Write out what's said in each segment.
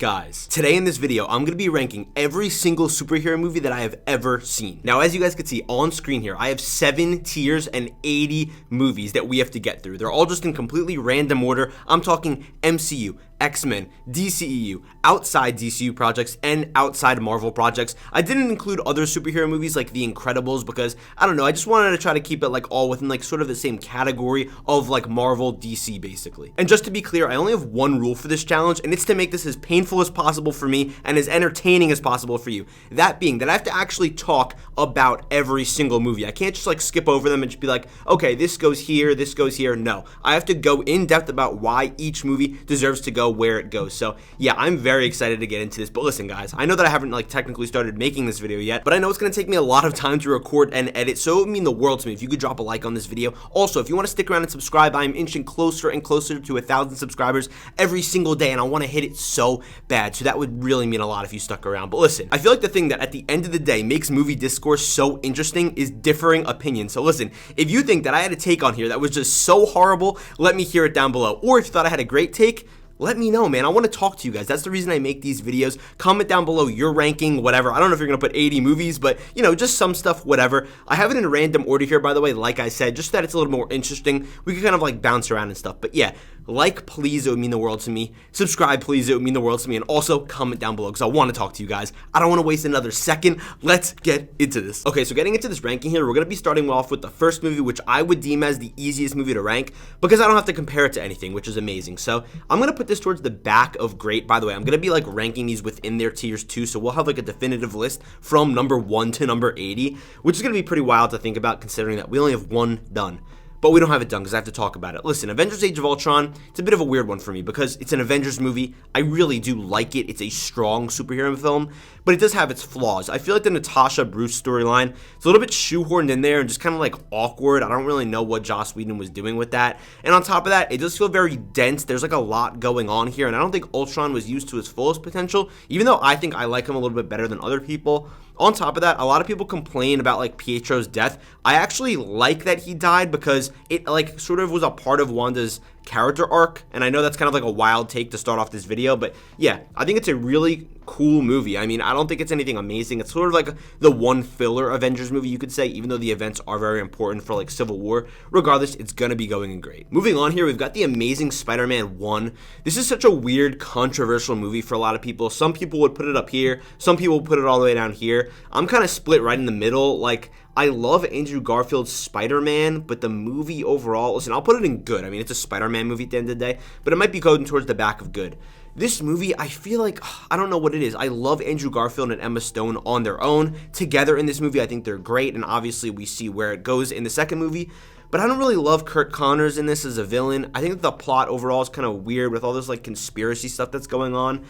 Guys, today in this video, I'm going to be ranking every single superhero movie that I have ever seen. Now, as you guys can see on screen here, I have 7 tiers and 80 movies that we have to get through. They're all just in completely random order. I'm talking MCU, X-Men, DCEU, outside DCU projects, and outside Marvel projects. I didn't include other superhero movies like The Incredibles because, I don't know, I just wanted to try to keep it like all within like sort of the same category of like Marvel, DC basically. And just to be clear, I only have one rule for this challenge, and it's to make this as painful as possible for me and as entertaining as possible for you. That being that I have to actually talk about every single movie. I can't just like skip over them and just be like, okay, this goes here, this goes here. No, I have to go in depth about why each movie deserves to go where it goes. So yeah, I'm very excited to get into this. But listen guys, I know that I haven't like technically started making this video yet, but I know it's going to take me a lot of time to record and edit, so it would mean the world to me if you could drop a like on this video. Also, if you want to stick around and subscribe, I'm inching closer and closer to 1,000 subscribers every single day, and I want to hit it so bad, so that would really mean a lot if you stuck around. But listen, I feel like the thing that at the end of the day makes movie discourse so interesting is differing opinions. So listen, if you think that I had a take on here that was just so horrible, let me hear it down below. Or if you thought I had a great take, let me know, man. I want to talk to you guys. That's the reason I make these videos. Comment down below your ranking, whatever. I don't know if you're going to put 80 movies, but, you know, just some stuff, whatever. I have it in random order here, by the way, like I said, just that it's a little more interesting. We can kind of, like, bounce around and stuff. But, yeah, like, please, it would mean the world to me. Subscribe, please, it would mean the world to me. And also, comment down below, because I want to talk to you guys. I don't want to waste another second. Let's get into this. Okay, so getting into this ranking here, we're going to be starting off with the first movie, which I would deem as the easiest movie to rank, because I don't have to compare it to anything, which is amazing. So, I'm going to put this towards the back of great. By the way, I'm going to be like ranking these within their tiers too, so we'll have like a definitive list from number 1 to number 80, which is going to be pretty wild to think about considering that we only have one done. But we don't have it done because I have to talk about it. Listen, Avengers Age of Ultron, it's a bit of a weird one for me because it's an Avengers movie. I really do like it. It's a strong superhero film, but it does have its flaws. I feel like the Natasha Bruce storyline, it's a little bit shoehorned in there and just kind of like awkward. I don't really know what Joss Whedon was doing with that. And on top of that, it does feel very dense. There's like a lot going on here, and I don't think Ultron was used to his fullest potential, even though I think I like him a little bit better than other people. On top of that, a lot of people complain about like Pietro's death. I actually like that he died because it like sort of was a part of Wanda's character arc, and I know that's kind of like a wild take to start off this video, but yeah, I think it's a really cool movie. I mean, I don't think it's anything amazing. It's sort of like the one filler Avengers movie, you could say, even though the events are very important for like Civil War. Regardless, it's gonna be going in great. Moving on here, we've got the Amazing Spider-Man 1. This is such a weird, controversial movie for a lot of people. Some people would put it up here, some people would put it all the way down here. I'm kind of split right in the middle. Like, I love Andrew Garfield's Spider-Man, but the movie overall, listen, I'll put it in good. I mean, it's a Spider-Man movie at the end of the day, but it might be going towards the back of good. This movie, I feel like, I don't know what it is. I love Andrew Garfield and Emma Stone on their own. Together in this movie, I think they're great, and obviously we see where it goes in the second movie. But I don't really love Kurt Connors in this as a villain. I think that the plot overall is kind of weird with all this like conspiracy stuff that's going on.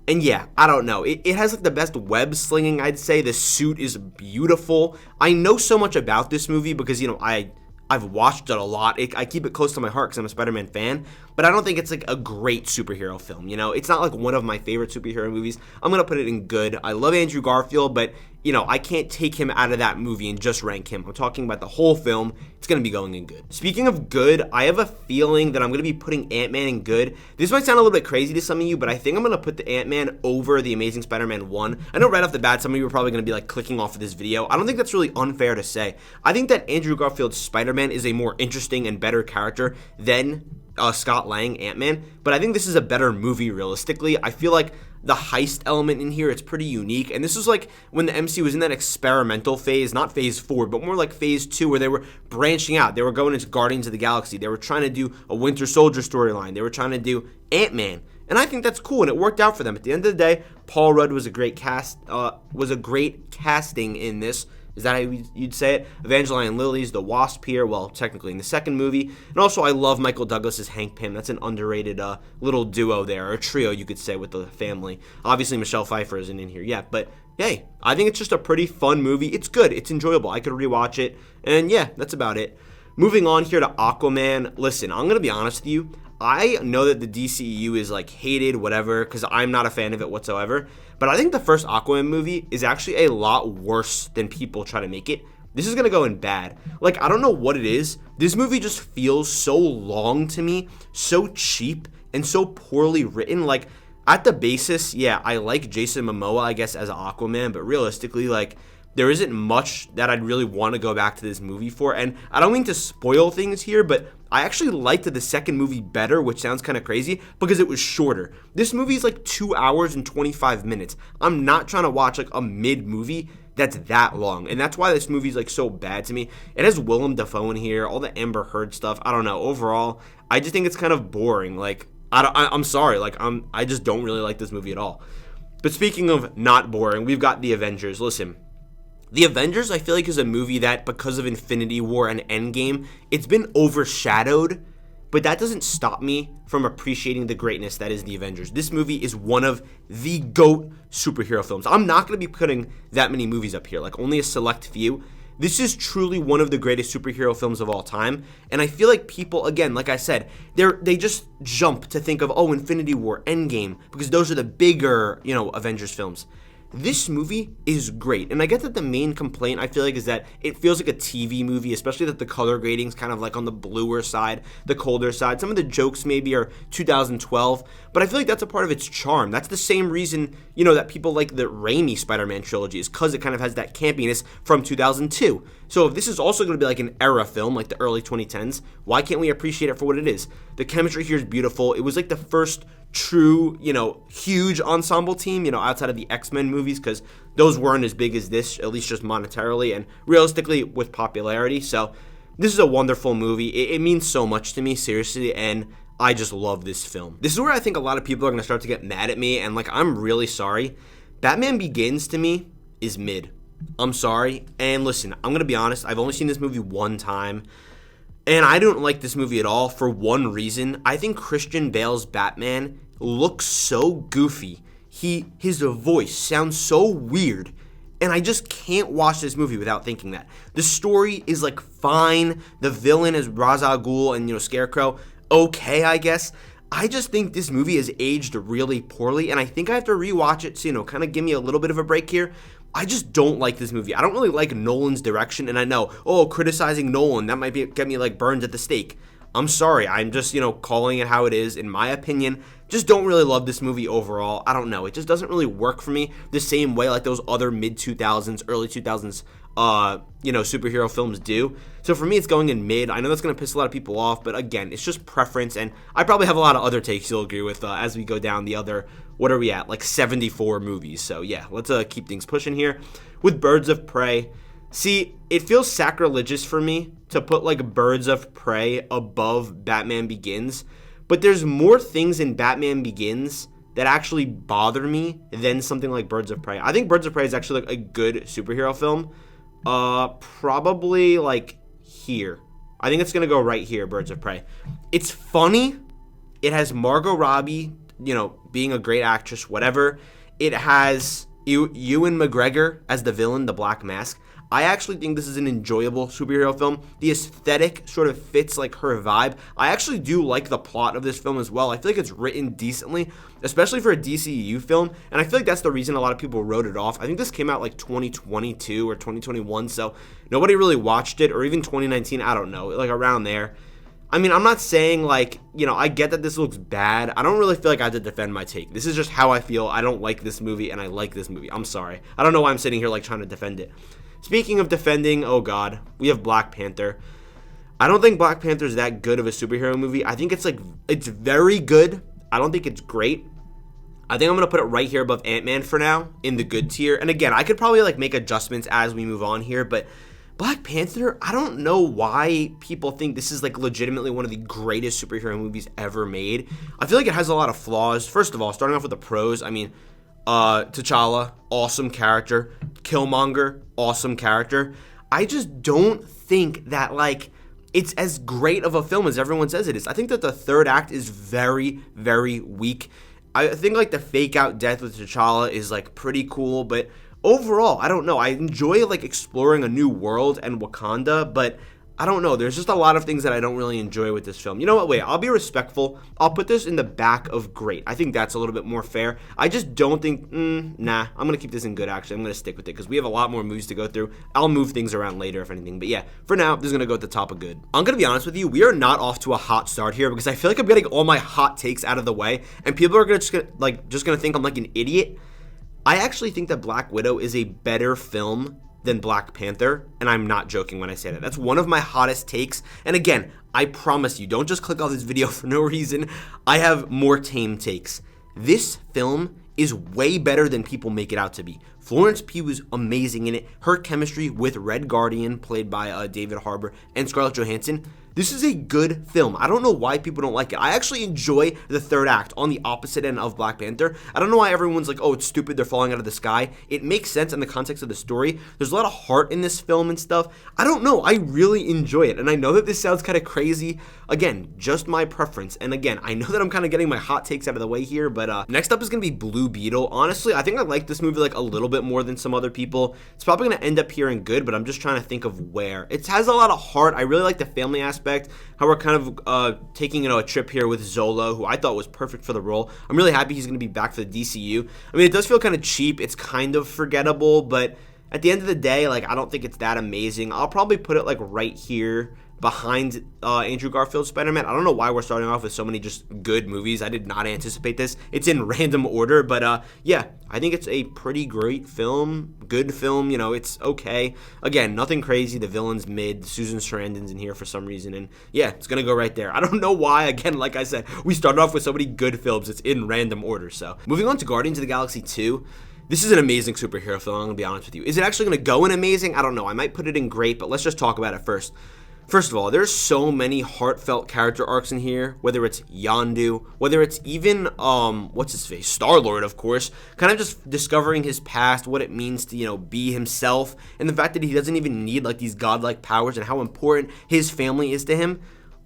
And yeah, I don't know. It has like the best web slinging, I'd say. The suit is beautiful. I know so much about this movie because, you know, I've watched it a lot. I keep it close to my heart because I'm a Spider-Man fan, but I don't think it's like a great superhero film, you know? It's not like one of my favorite superhero movies. I'm going to put it in good. I love Andrew Garfield, but, you know, I can't take him out of that movie and just rank him. I'm talking about the whole film. It's going to be going in good. Speaking of good, I have a feeling that I'm going to be putting Ant-Man in good. This might sound a little bit crazy to some of you, but I think I'm going to put the Ant-Man over the Amazing Spider-Man 1. I know right off the bat, some of you are probably going to be like clicking off of this video. I don't think that's really unfair to say. I think that Andrew Garfield's Spider-Man is a more interesting and better character than Scott Lang Ant-Man, but I think this is a better movie realistically. I feel like the heist element in here, it's pretty unique, and this is like when the MCU was in that experimental phase, not phase 4, but more like phase 2, where they were branching out. They were going into Guardians of the Galaxy. They were trying to do a Winter Soldier storyline. They were trying to do Ant-Man, and I think that's cool, and it worked out for them. At the end of the day, Paul Rudd was a great casting in this. Is that how you'd say it? Evangeline Lilly's the Wasp here, well, technically in the second movie. And also, I love Michael Douglas as Hank Pym. That's an underrated little duo there, or a trio, you could say, with the family. Obviously, Michelle Pfeiffer isn't in here yet, but hey, I think it's just a pretty fun movie. It's good. It's enjoyable. I could rewatch it. And yeah, that's about it. Moving on here to Aquaman. Listen, I'm going to be honest with you. I know that the DCEU is like hated, whatever, because I'm not a fan of it whatsoever. But I think the first Aquaman movie is actually a lot worse than people try to make it. This is going to go in bad. Like, I don't know what it is. This movie just feels so long to me, so cheap, and so poorly written. Like, at the basis, yeah, I like Jason Momoa, I guess, as Aquaman, but realistically, like, there isn't much that I'd really want to go back to this movie for. And I don't mean to spoil things here, but I actually liked the second movie better, which sounds kind of crazy, because it was shorter. This movie is like 2 hours and 25 minutes. I'm not trying to watch like a mid-movie that's that long, and that's why this movie's like so bad to me. It has Willem Dafoe in here, all the Amber Heard stuff. I don't know. Overall, I just think it's kind of boring. Like, I'm sorry. Like, I just don't really like this movie at all. But speaking of not boring, we've got The Avengers. Listen, The Avengers, I feel like, is a movie that, because of Infinity War and Endgame, it's been overshadowed, but that doesn't stop me from appreciating the greatness that is The Avengers. This movie is one of the GOAT superhero films. I'm not going to be putting that many movies up here, like only a select few. This is truly one of the greatest superhero films of all time, and I feel like people, again, like I said, they just jump to think of, oh, Infinity War, Endgame, because those are the bigger, Avengers films. This movie is great, and I get that the main complaint, I feel like, is that it feels like a TV movie, especially that the color grading's kind of like on the bluer side, the colder side. Some of the jokes maybe are 2012, but I feel like that's a part of its charm. That's the same reason, that people like the Raimi Spider-Man trilogy, is because it kind of has that campiness from 2002. So if this is also going to be like an era film, like the early 2010s, why can't we appreciate it for what it is? The chemistry here is beautiful. It was like the first true, huge ensemble team, outside of the X-Men movies, because those weren't as big as this, at least just monetarily and realistically with popularity. So this is a wonderful movie. It means so much to me, seriously, and I just love this film. This is where I think a lot of people are going to start to get mad at me, and like, I'm really sorry. Batman Begins, to me, is mid. I'm sorry. And listen, I'm going to be honest, I've only seen this movie one time, and I don't like this movie at all for one reason. I think Christian Bale's Batman looks so goofy. His voice sounds so weird, and I just can't watch this movie without thinking that. The story is like fine. The villain is Ra's al Ghul and Scarecrow. Okay, I guess. I just think this movie has aged really poorly, and I think I have to rewatch it to, kind of give me a little bit of a break here. I just don't like this movie. I don't really like Nolan's direction, and I know, criticizing Nolan, that might get me like burned at the stake. I'm sorry. I'm just, calling it how it is. In my opinion, just don't really love this movie overall. I don't know. It just doesn't really work for me the same way like those other mid-2000s, early 2000s, superhero films do. So for me, it's going in mid. I know that's going to piss a lot of people off, but again, it's just preference, and I probably have a lot of other takes you'll agree with as we go down the other, what are we at, like 74 movies. So yeah, let's keep things pushing here. With Birds of Prey, see, it feels sacrilegious for me to put like Birds of Prey above Batman Begins, but there's more things in Batman Begins that actually bother me than something like Birds of Prey. I think Birds of Prey is actually like a good superhero film. Probably like here. I think it's gonna go right here, Birds of Prey. It's funny. It has Margot Robbie, being a great actress, whatever. It has Ewan McGregor as the villain, the Black Mask. I actually think this is an enjoyable superhero film. The aesthetic sort of fits like her vibe. I actually do like the plot of this film as well. I feel like it's written decently, especially for a DCEU film, and I feel like that's the reason a lot of people wrote it off. I think this came out like 2022 or 2021, so nobody really watched it, or even 2019, I don't know, like around there. I mean, I'm not saying like, I get that this looks bad. I don't really feel like I have to defend my take. This is just how I feel. I don't like this movie, and I like this movie. I'm sorry. I don't know why I'm sitting here like trying to defend it. Speaking of defending, oh god, we have Black Panther. I don't think Black Panther is that good of a superhero movie. I think it's very good. I don't think it's great. I think I'm going to put it right here above Ant-Man for now, in the good tier. And again, I could probably like make adjustments as we move on here, but Black Panther, I don't know why people think this is like legitimately one of the greatest superhero movies ever made. I feel like it has a lot of flaws. First of all, starting off with the pros, I mean, T'Challa, awesome character. Killmonger, awesome character. I just don't think that like it's as great of a film as everyone says it is. I think that the third act is very, very weak. I think like the fake out death with T'Challa is like pretty cool, but overall, I don't know. I enjoy like exploring a new world and Wakanda, but I don't know. There's just a lot of things that I don't really enjoy with this film. You know what? Wait, I'll be respectful. I'll put this in the back of great. I think that's a little bit more fair. I just don't think, nah, I'm going to keep this in good, actually. I'm going to stick with it because we have a lot more movies to go through. I'll move things around later, if anything. But yeah, for now, this is going to go at the top of good. I'm going to be honest with you. We are not off to a hot start here because I feel like I'm getting all my hot takes out of the way. And people are just going to think I'm like an idiot. I actually think that Black Widow is a better film than Black Panther, and I'm not joking when I say that. That's one of my hottest takes, and again, I promise you, don't just click off this video for no reason. I have more tame takes. This film is way better than people make it out to be. Florence Pugh was amazing in it. Her chemistry with Red Guardian, played by David Harbour, and Scarlett Johansson. This is a good film. I don't know why people don't like it. I actually enjoy the third act on the opposite end of Black Panther. I don't know why everyone's like, oh, it's stupid, they're falling out of the sky. It makes sense in the context of the story. There's a lot of heart in this film and stuff. I don't know. I really enjoy it. And I know that this sounds kind of crazy. Again, just my preference. And again, I know that I'm kind of getting my hot takes out of the way here, but next up is going to be Blue Beetle. Honestly, I think I like this movie like a little bit more than some other people. It's probably going to end up here in good, but I'm just trying to think of where. It has a lot of heart. I really like the family aspect. How we're kind of taking a trip here with Zola, who I thought was perfect for the role. I'm really happy he's going to be back for the DCU. I mean, it does feel kind of cheap. It's kind of forgettable, but at the end of the day, like, I don't think it's that amazing. I'll probably put it like right here behind Andrew Garfield's Spider-Man. I don't know why we're starting off with so many just good movies. I did not anticipate this. It's in random order, but yeah, I think it's a pretty great film, good film. You know, it's okay. Again, nothing crazy. The villain's mid. Susan Sarandon's in here for some reason, and yeah, it's gonna go right there. I don't know why. Again, like I said, we started off with so many good films. It's in random order. So moving on to Guardians of the Galaxy 2. This is an amazing superhero film, I'm going to be honest with you. Is it actually going to go in amazing? I don't know. I might put it in great, but let's just talk about it first. First of all, there's so many heartfelt character arcs in here, whether it's Yondu, whether it's even, what's his face? Star-Lord, of course, kind of just discovering his past, what it means to, you know, be himself, and the fact that he doesn't even need, like, these godlike powers and how important his family is to him.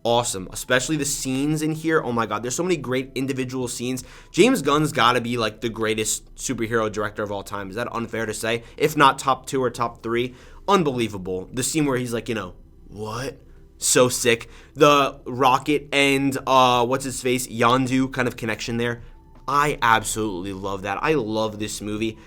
Awesome, especially the scenes in here. Oh my god, there's so many great individual scenes. James Gunn's got to be like the greatest superhero director of all time. Is that unfair to say? If not top 2 or top 3, unbelievable. The scene where he's like, you know, what? So sick. The Rocket and what's his face, Yondu kind of connection there. I absolutely love that. I love this movie.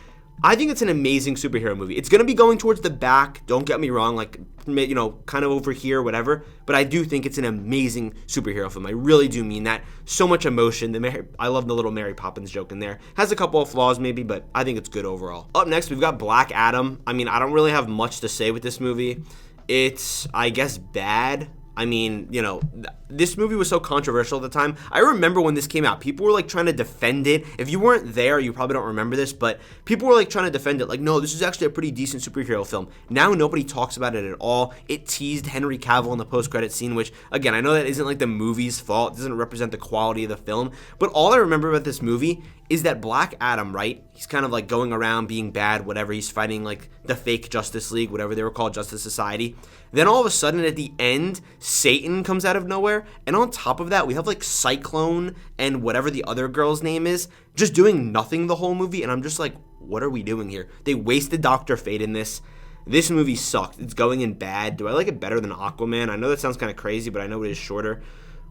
I think it's an amazing superhero movie. It's going to be going towards the back, don't get me wrong, like, you know, kind of over here, whatever, but I do think it's an amazing superhero film. I really do mean that. So much emotion. I love the little Mary Poppins joke in there. Has a couple of flaws maybe, but I think it's good overall. Up next, we've got Black Adam. I mean, I don't really have much to say with this movie. It's, I guess, bad. I mean, you know, this movie was so controversial at the time. I remember when this came out, people were like trying to defend it. If you weren't there, you probably don't remember this, but people were like trying to defend it. Like, no, this is actually a pretty decent superhero film. Now nobody talks about it at all. It teased Henry Cavill in the post-credit scene, which, again, I know that isn't like the movie's fault. It doesn't represent the quality of the film. But all I remember about this movie is that Black Adam, right? He's kind of like going around being bad, whatever. He's fighting like the fake Justice League, whatever they were called, Justice Society. Then all of a sudden at the end, Satan comes out of nowhere. And on top of that, we have like Cyclone and whatever the other girl's name is, just doing nothing the whole movie. And I'm just like, what are we doing here? They wasted Dr. Fate in this. This movie sucked. It's going in bad. Do I like it better than Aquaman? I know that sounds kind of crazy, but I know it is shorter.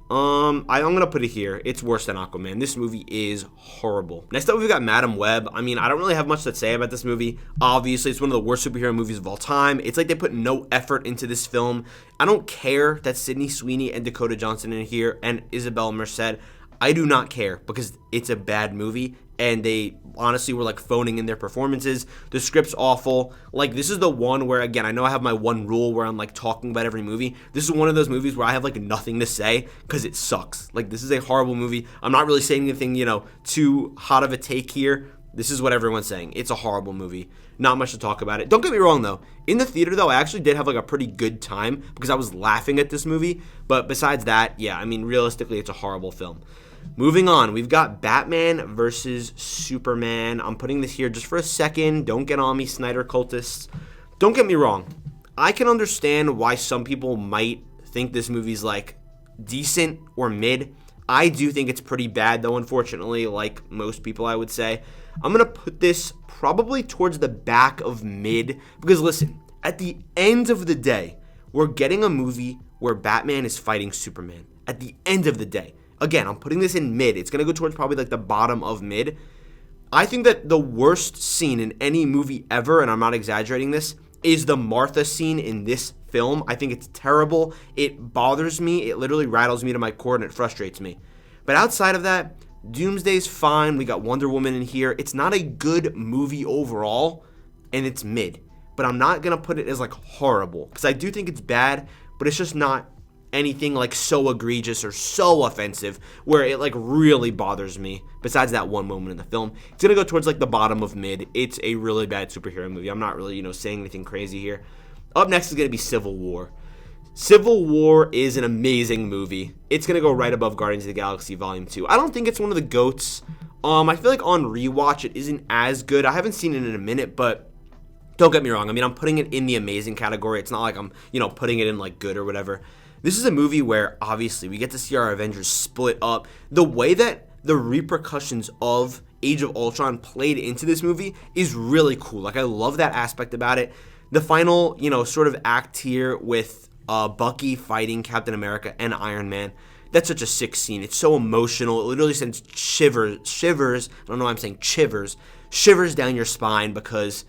I'm going to put it here. It's worse than Aquaman. This movie is horrible. Next up, we've got Madam Web. I mean, I don't really have much to say about this movie. Obviously, it's one of the worst superhero movies of all time. It's like they put no effort into this film. I don't care that Sydney Sweeney and Dakota Johnson are in here and Isabel Merced. I do not care because it's a bad movie and they honestly were like phoning in their performances. The script's awful. Like, this is the one where, again, I know I have my one rule where I'm like talking about every movie. This is one of those movies where I have like nothing to say because it sucks. Like, this is a horrible movie. I'm not really saying anything, you know, too hot of a take here. This is what everyone's saying. It's a horrible movie. Not much to talk about it. Don't get me wrong, though. In the theater, though, I actually did have like a pretty good time because I was laughing at this movie. But besides that, yeah, I mean, realistically, it's a horrible film. Moving on, we've got Batman versus Superman. I'm putting this here just for a second. Don't get on me, Snyder cultists. Don't get me wrong. I can understand why some people might think this movie's like decent or mid. I do think it's pretty bad, though, unfortunately, like most people, I would say. I'm going to put this probably towards the back of mid because, listen, at the end of the day, We're getting a movie where Batman is fighting Superman at the end of the day. Again, I'm putting this in mid. It's going to go towards probably like the bottom of mid. I think that the worst scene in any movie ever, and I'm not exaggerating this, is the Martha scene in this film. I think it's terrible. It bothers me. It literally rattles me to my core and it frustrates me. But outside of that, Doomsday's fine. We got Wonder Woman in here. It's not a good movie overall, and it's mid. But I'm not going to put it as like horrible, because I do think it's bad, but it's just not anything like so egregious or so offensive where it like really bothers me. Besides that one moment in the film, it's going to go towards like the bottom of mid. It's a really bad superhero movie. I'm not really, saying anything crazy here. Up next is going to be Civil War. Civil War is an amazing movie. It's going to go right above Guardians of the Galaxy Volume 2. I don't think it's one of the GOATs. I feel like on rewatch it isn't as good. I haven't seen it in a minute, but don't get me wrong. I mean, I'm putting it in the amazing category. It's not like I'm, putting it in like good or whatever. This is a movie where obviously we get to see our Avengers split up. The way that the repercussions of Age of Ultron played into this movie is really cool. Like, I love that aspect about it. The final, sort of act here with Bucky fighting Captain America and Iron Man. That's such a sick scene. It's so emotional. It literally sends shivers. I don't know why I'm saying shivers down your spine, because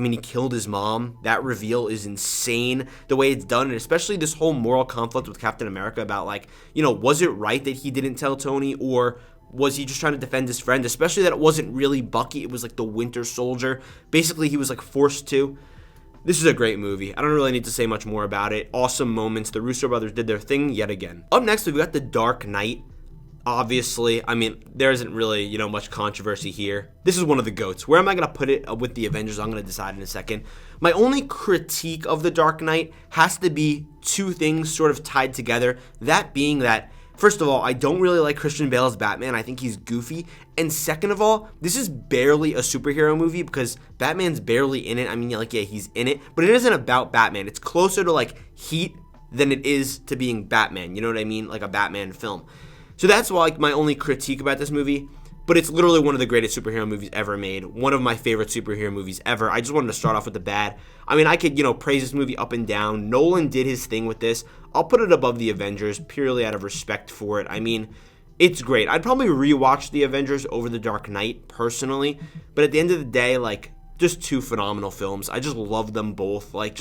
he killed his mom. That reveal is insane, the way it's done, and especially this whole moral conflict with Captain America about, like, was it right that he didn't tell Tony, or was he just trying to defend his friend? Especially that it wasn't really Bucky, it was like the Winter Soldier. Basically, he was like forced to. This is a great movie. I don't really need to say much more about it. Awesome moments. The Russo brothers did their thing yet again. Up next, we've got The Dark Knight. Obviously, there isn't really, much controversy here. This is one of the GOATs. Where am I going to put it with the Avengers? I'm going to decide in a second. My only critique of The Dark Knight has to be two things sort of tied together. That being that, first of all, I don't really like Christian Bale as Batman. I think he's goofy. And second of all, this is barely a superhero movie because Batman's barely in it. He's in it, but it isn't about Batman. It's closer to like Heat than it is to being Batman. You know what I mean? Like a Batman film. So that's why, like, my only critique about this movie, but it's literally one of the greatest superhero movies ever made. One of my favorite superhero movies ever. I just wanted to start off with the bad. I could, praise this movie up and down. Nolan did his thing with this. I'll put it above the Avengers purely out of respect for it. It's great. I'd probably rewatch the Avengers over The Dark Knight personally, but at the end of the day, like, just two phenomenal films. I just love them both. Like,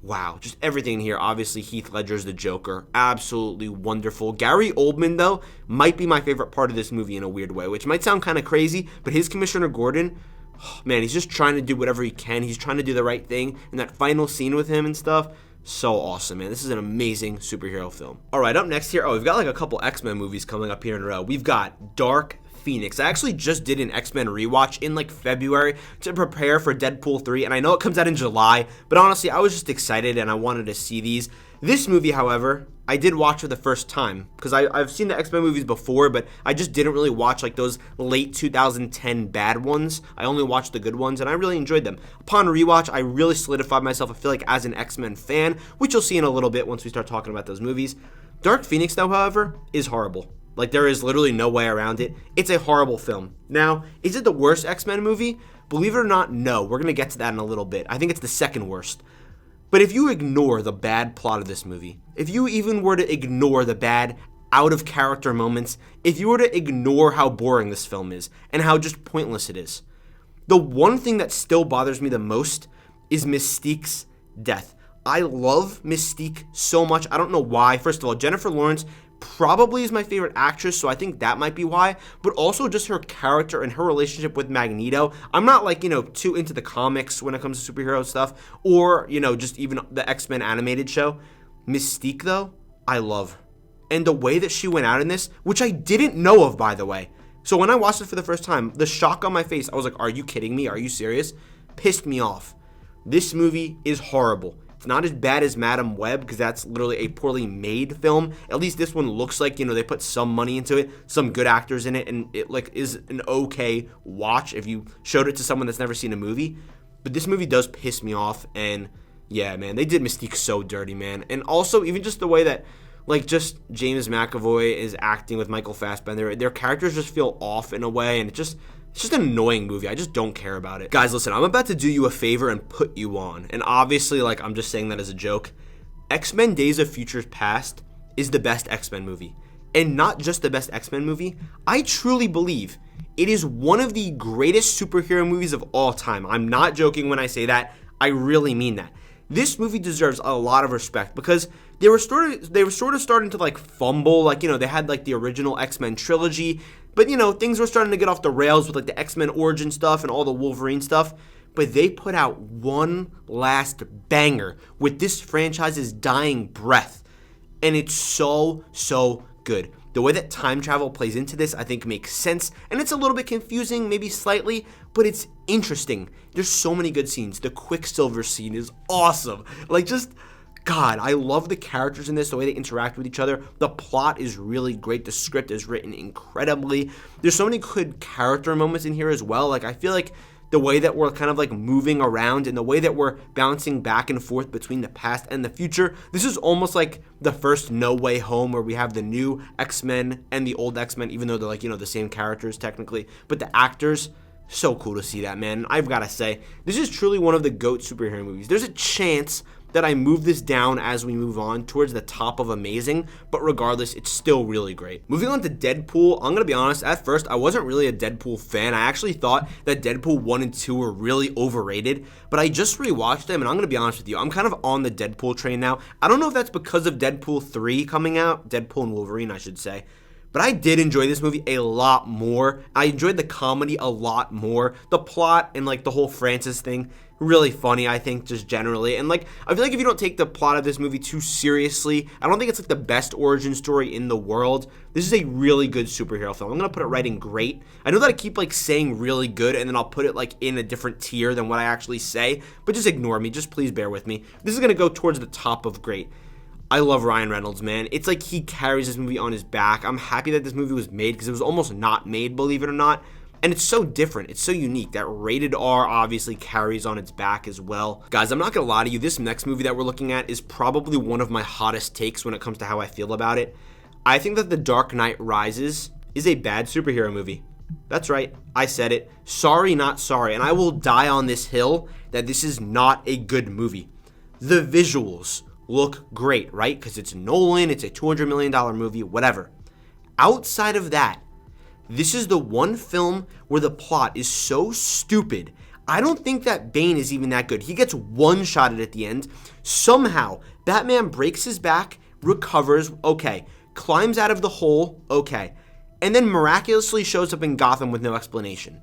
wow, just everything in here. Obviously, Heath Ledger's the Joker. Absolutely wonderful. Gary Oldman, though, might be my favorite part of this movie in a weird way, which might sound kind of crazy, but his Commissioner Gordon, man, he's just trying to do whatever he can. He's trying to do the right thing. And that final scene with him and stuff, so awesome, man. This is an amazing superhero film. All right, up next here, we've got like a couple X-Men movies coming up here in a row. We've got Dark Phoenix. I actually just did an X-Men rewatch in like February to prepare for Deadpool 3, and I know it comes out in July, but honestly, I was just excited and I wanted to see these. This movie, however, I did watch for the first time because I've seen the X-Men movies before, but I just didn't really watch like those late 2010 bad ones. I only watched the good ones, and I really enjoyed them. Upon rewatch, I really solidified myself, I feel like, as an X-Men fan, which you'll see in a little bit once we start talking about those movies. Dark Phoenix, though, however, is horrible. Like, there is literally no way around it. It's a horrible film. Now, is it the worst X-Men movie? Believe it or not, no. We're going to get to that in a little bit. I think it's the second worst. But if you ignore the bad plot of this movie, if you even were to ignore the bad out-of-character moments, if you were to ignore how boring this film is and how just pointless it is, the one thing that still bothers me the most is Mystique's death. I love Mystique so much. I don't know why. First of all, Jennifer Lawrence probably is my favorite actress, so I think that might be why, but also just her character and her relationship with Magneto. I'm not like, too into the comics when it comes to superhero stuff, or, just even the X-Men animated show. Mystique, though, I love. And the way that she went out in this, which I didn't know of, by the way. So when I watched it for the first time, the shock on my face, I was like, are you kidding me? Are you serious? Pissed me off. This movie is horrible. It's not as bad as Madam Web, because that's literally a poorly made film. At least this one looks like, they put some money into it, some good actors in it, and it like is an okay watch if you showed it to someone that's never seen a movie. But this movie does piss me off, and yeah, man, they did Mystique so dirty, man. And also, even just the way that, like, just James McAvoy is acting with Michael Fassbender, their characters just feel off in a way, and it's just an annoying movie. I just don't care about it. Guys, listen, I'm about to do you a favor and put you on. And obviously, like, I'm just saying that as a joke. X-Men Days of Futures Past is the best X-Men movie. And not just the best X-Men movie, I truly believe it is one of the greatest superhero movies of all time. I'm not joking when I say that. I really mean that. This movie deserves a lot of respect because they were sort of starting to like fumble. Like, they had like the original X-Men trilogy, but things were starting to get off the rails with like the X-Men origin stuff and all the Wolverine stuff. But they put out one last banger with this franchise's dying breath. And it's so good. The way that time travel plays into this, I think, makes sense. And it's a little bit confusing, maybe slightly, but it's interesting. There's so many good scenes. The Quicksilver scene is awesome. God, I love the characters in this, the way they interact with each other. The plot is really great. The script is written incredibly. There's so many good character moments in here as well. I feel like the way that we're kind of like moving around and the way that we're bouncing back and forth between the past and the future. This is almost like the first No Way Home where we have the new X-Men and the old X-Men, even though they're like, the same characters technically, but the actors, so cool to see that, man. I've got to say, this is truly one of the GOAT superhero movies. There's a chance that I move this down as we move on towards the top of amazing, but regardless, it's still really great. Moving on to Deadpool, I'm gonna be honest, at first, I wasn't really a Deadpool fan. I actually thought that Deadpool 1 and 2 were really overrated, but I just rewatched them, and I'm gonna be honest with you, I'm kind of on the Deadpool train now. I don't know if that's because of Deadpool 3 coming out, Deadpool and Wolverine, I should say, but I did enjoy this movie a lot more. I enjoyed the comedy a lot more. The plot and like the whole Francis thing, really funny, I think, just generally. And I feel like if you don't take the plot of this movie too seriously, I don't think it's like the best origin story in the world. This is a really good superhero film. I'm gonna put it right in great. I know that I keep saying really good and then I'll put it in a different tier than what I actually say, but just ignore me. Just please bear with me. This is gonna go towards the top of great. I love Ryan Reynolds, man. It's like he carries this movie on his back. I'm happy that this movie was made because it was almost not made, believe it or not. And it's so different. It's so unique. That rated R obviously carries on its back as well. Guys, I'm not going to lie to you. This next movie that we're looking at is probably one of my hottest takes when it comes to how I feel about it. I think that The Dark Knight Rises is a bad superhero movie. That's right. I said it. Sorry, not sorry. And I will die on this hill that this is not a good movie. The visuals look great, right? Because it's Nolan, it's a $200 million movie, whatever. Outside of that, this is the one film where the plot is so stupid. I don't think that Bane is even that good. He gets one-shotted at the end. Somehow, Batman breaks his back, recovers, okay. Climbs out of the hole, okay. And then miraculously shows up in Gotham with no explanation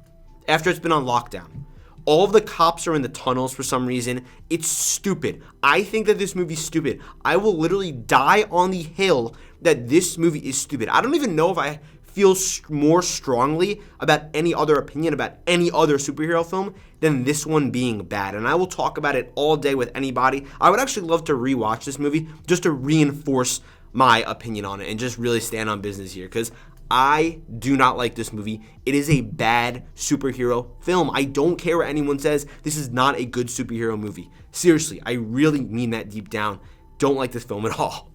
after it's been on lockdown. All of the cops are in the tunnels for some reason. It's stupid. I think that this movie's stupid. I will literally die on the hill that this movie is stupid. I don't even know if I feel more strongly about any other opinion about any other superhero film than this one being bad. And I will talk about it all day with anybody. I would actually love to rewatch this movie just to reinforce my opinion on it and just really stand on business here because I do not like this movie. It is a bad superhero film. I don't care what anyone says. This is not a good superhero movie. Seriously, I really mean that deep down. Don't like this film at all.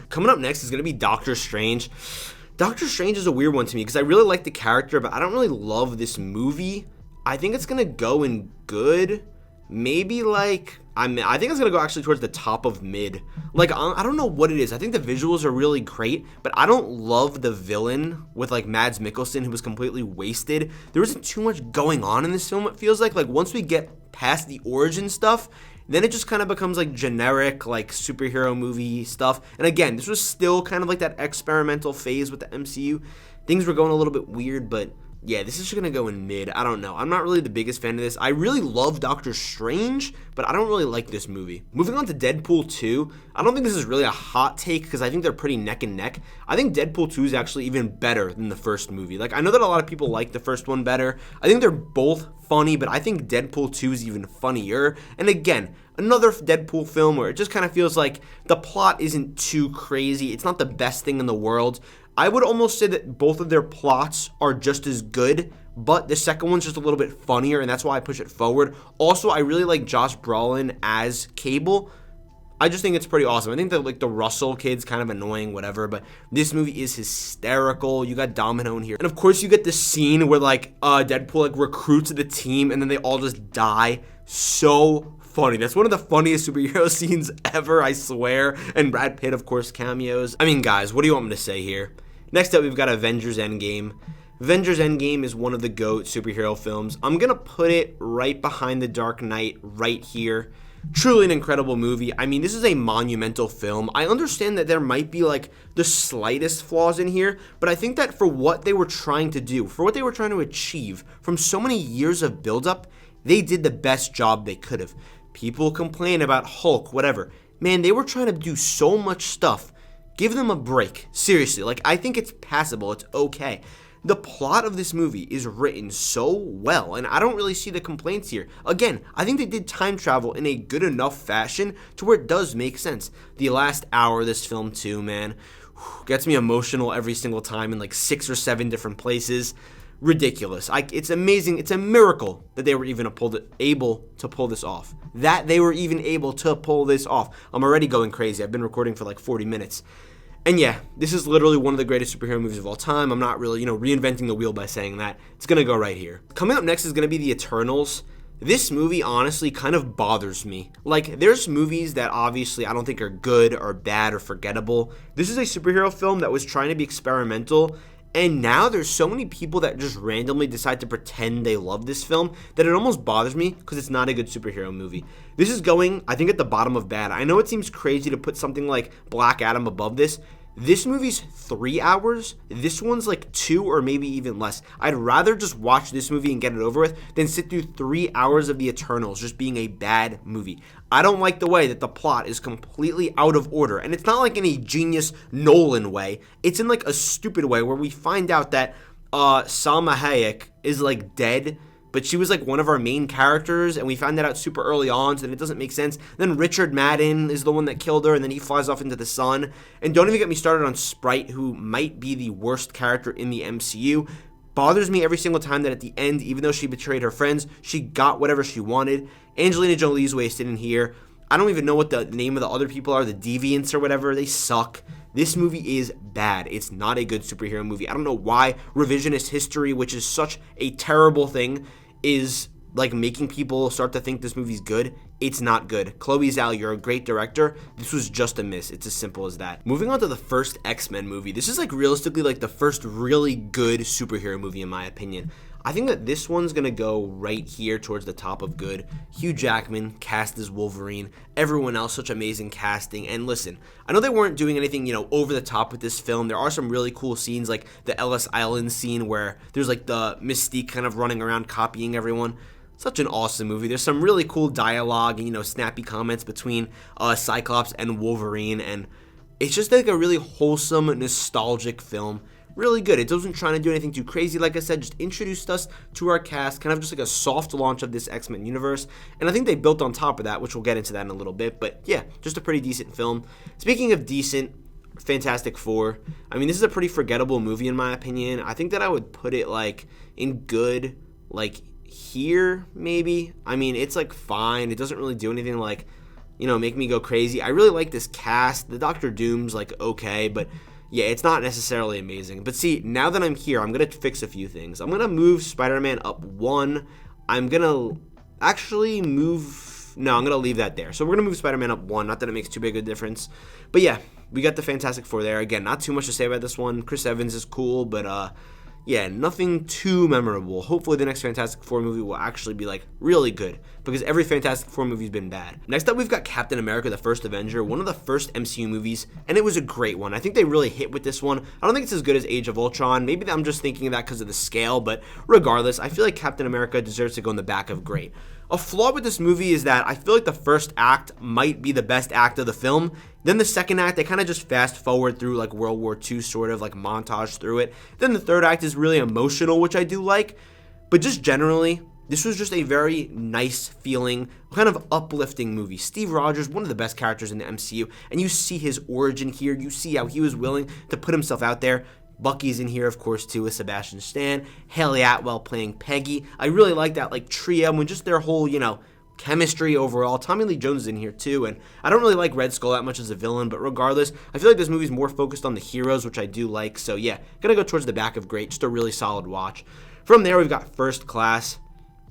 Coming up next is going to be Doctor Strange. Doctor Strange is a weird one to me because I really like the character, but I don't really love this movie. I think it's going to go in good. Maybe I think it's going to go actually towards the top of mid. I don't know what it is. I think the visuals are really great, but I don't love the villain with Mads Mikkelsen, who was completely wasted. There isn't too much going on in this film, it feels like. Once we get past the origin stuff, then it just kind of becomes generic superhero movie stuff. And again, this was still kind of that experimental phase with the MCU. Things were going a little bit weird, but yeah, this is just going to go in mid. I don't know. I'm not really the biggest fan of this. I really love Doctor Strange, but I don't really like this movie. Moving on to Deadpool 2, I don't think this is really a hot take because I think they're pretty neck and neck. I think Deadpool 2 is actually even better than the first movie. I know that a lot of people like the first one better. I think they're both funny, but I think Deadpool 2 is even funnier. And again, another Deadpool film where it just kind of feels like the plot isn't too crazy. It's not the best thing in the world. I would almost say that both of their plots are just as good, but the second one's just a little bit funnier, and that's why I push it forward. Also, I really like Josh Brolin as Cable. I just think it's pretty awesome. I think that the Russell kid's kind of annoying, whatever, but this movie is hysterical. You got Domino in here. And of course, you get the scene where Deadpool recruits the team, and then they all just die. So funny. That's one of the funniest superhero scenes ever, I swear. And Brad Pitt, of course, cameos. I mean, guys, what do you want me to say here? Next up, we've got Avengers Endgame. Avengers Endgame is one of the GOAT superhero films. I'm going to put it right behind The Dark Knight right here. Truly an incredible movie. I mean, this is a monumental film. I understand that there might be like the slightest flaws in here, but I think that for what they were trying to do, for what they were trying to achieve from so many years of buildup, they did the best job they could have. People complain about Hulk, whatever. Man, they were trying to do so much stuff. Give them a break. Seriously, like, I think it's passable. It's okay. The plot of this movie is written so well, and I don't really see the complaints here. Again, I think they did time travel in a good enough fashion to where it does make sense. The last hour of this film too, man, gets me emotional every single time in like 6 or 7 different places. Ridiculous. It's amazing. It's a miracle that they were even able to pull this off. That they were even able to pull this off. I'm already going crazy. I've been recording for like 40 minutes. And yeah, this is literally one of the greatest superhero movies of all time. I'm not really, reinventing the wheel by saying that. It's going to go right here. Coming up next is going to be The Eternals. This movie honestly kind of bothers me. Like, there's movies that obviously I don't think are good or bad or forgettable. This is a superhero film that was trying to be experimental, and now there's so many people that just randomly decide to pretend they love this film that it almost bothers me because it's not a good superhero movie. This is going, I think, at the bottom of bad. I know it seems crazy to put something like Black Adam above this. This movie's 3 hours. This one's like 2 or maybe even less. I'd rather just watch this movie and get it over with than sit through 3 hours of The Eternals just being a bad movie. I don't like the way that the plot is completely out of order. And it's not like in a genius Nolan way. It's in like a stupid way where we find out that Salma Hayek is like dead, but she was like one of our main characters, and we found that out super early on, so then it doesn't make sense. Then Richard Madden is the one that killed her, and then he flies off into the sun. And don't even get me started on Sprite, who might be the worst character in the MCU. Bothers me every single time that at the end, even though she betrayed her friends, she got whatever she wanted. Angelina Jolie's wasted in here. I don't even know what the name of the other people are, the Deviants or whatever. They suck. This movie is bad. It's not a good superhero movie. I don't know why revisionist history, which is such a terrible thing, is like making people start to think this movie's good. It's not good. Chloe Zhao, you're a great director. This was just a miss. It's as simple as that. Moving on to the first X-Men movie. This is like realistically like the first really good superhero movie in my opinion. I think that this one's going to go right here towards the top of good. Hugh Jackman, cast as Wolverine. Everyone else, such amazing casting. And listen, I know they weren't doing anything, over the top with this film. There are some really cool scenes, like the Ellis Island scene where there's like the Mystique kind of running around copying everyone. Such an awesome movie. There's some really cool dialogue and, snappy comments between Cyclops and Wolverine. And it's just like a really wholesome, nostalgic film. Really good. It wasn't trying to do anything too crazy. Like I said, just introduced us to our cast, kind of just like a soft launch of this X-Men universe. And I think they built on top of that, which we'll get into that in a little bit. But yeah, just a pretty decent film. Speaking of decent, Fantastic Four. I mean, this is a pretty forgettable movie in my opinion. I think that I would put it like in good, like here maybe. I mean, it's like fine. It doesn't really do anything like, make me go crazy. I really like this cast. The Doctor Doom's like okay, but yeah, it's not necessarily amazing. But see, now that I'm here, I'm going to fix a few things. I'm going to move Spider-Man up 1. I'm going to actually move... No, I'm going to leave that there. So we're going to move Spider-Man up 1. Not that it makes too big a difference. But yeah, we got the Fantastic Four there. Again, not too much to say about this one. Chris Evans is cool, but yeah, nothing too memorable. Hopefully the next Fantastic Four movie will actually be like really good, because every Fantastic Four movie's been bad. Next up, we've got Captain America, the First Avenger, one of the first MCU movies, and it was a great one. I think they really hit with this one. I don't think it's as good as Age of Ultron. Maybe I'm just thinking of that because of the scale, but regardless, I feel like Captain America deserves to go in the back of great. A flaw with this movie is that I feel like the first act might be the best act of the film. Then the second act, they kind of just fast forward through like World War II, sort of like montage through it. Then the third act is really emotional, which I do like. But just generally, this was just a very nice feeling, kind of uplifting movie. Steve Rogers, one of the best characters in the MCU, and you see his origin here. You see how he was willing to put himself out there. Bucky's in here, of course, too, with Sebastian Stan. Haley Atwell playing Peggy. I really like that, like, trio, and just their whole, chemistry overall. Tommy Lee Jones is in here, too, and I don't really like Red Skull that much as a villain, but regardless, I feel like this movie's more focused on the heroes, which I do like, so yeah, gonna go towards the back of great. Just a really solid watch. From there, we've got First Class.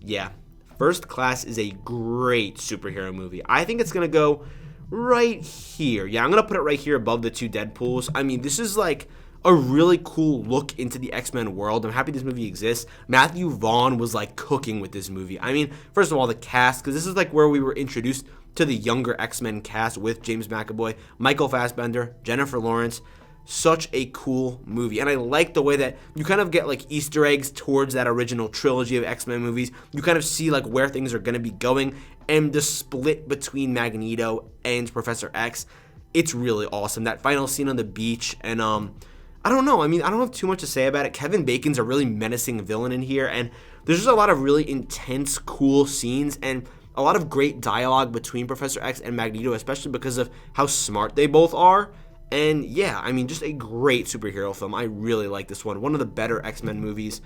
Yeah, First Class is a great superhero movie. I think it's going to go right here. Yeah, I'm going to put it right here above the two Deadpools. I mean, this is like a really cool look into the X-Men world. I'm happy this movie exists. Matthew Vaughn was like cooking with this movie. I mean, first of all, the cast, because this is like where we were introduced to the younger X-Men cast with James McAvoy, Michael Fassbender, Jennifer Lawrence. Such a cool movie, and I like the way that you kind of get like Easter eggs towards that original trilogy of X-Men movies. You kind of see like where things are going to be going, and the split between Magneto and Professor X, it's really awesome. That final scene on the beach, and I don't know, I mean, I don't have too much to say about it. Kevin Bacon's a really menacing villain in here, and there's just a lot of really intense, cool scenes, and a lot of great dialogue between Professor X and Magneto, especially because of how smart they both are. And yeah, I mean, just a great superhero film. I really like this one. One of the better X-Men movies.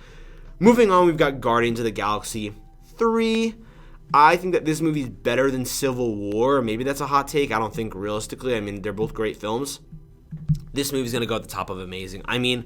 Moving on, we've got Guardians of the Galaxy 3. I think that this movie is better than Civil War. Maybe that's a hot take. I don't think realistically. I mean, they're both great films. This movie's going to go at the top of amazing. I mean,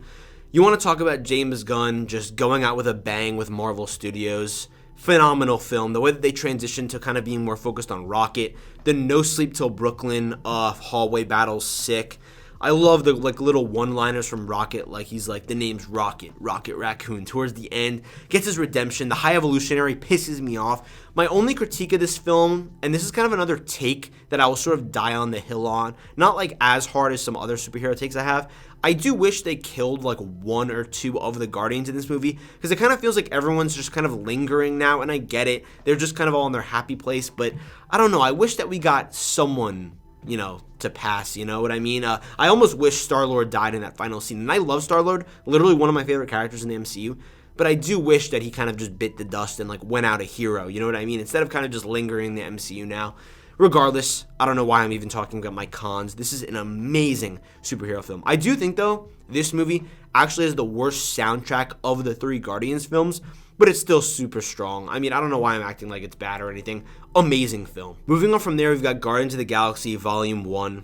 you want to talk about James Gunn just going out with a bang with Marvel Studios. Phenomenal film. The way that they transitioned to kind of being more focused on Rocket. The No Sleep Till Brooklyn hallway battle's sick. I love the like little one-liners from Rocket, like he's like, the name's Rocket Raccoon. Towards the end, gets his redemption. The High Evolutionary pisses me off. My only critique of this film, and this is kind of another take that I will sort of die on the hill on, not like as hard as some other superhero takes I have. I do wish they killed like one or two of the Guardians in this movie, because it kind of feels like everyone's just kind of lingering now, and I get it. They're just kind of all in their happy place, but I don't know. I wish that we got someone, you know, to pass, you know what I mean? I almost wish Star-Lord died in that final scene, and I love Star-Lord, literally one of my favorite characters in the MCU, but I do wish that he kind of just bit the dust and like went out a hero, you know what I mean? Instead of kind of just lingering in the MCU now. Regardless, I don't know why I'm even talking about my cons. This is an amazing superhero film. I do think, though, this movie actually has the worst soundtrack of the three Guardians films, but it's still super strong. I mean, I don't know why I'm acting like it's bad or anything. Amazing film. Moving on from there, we've got Guardians of the Galaxy Volume 1.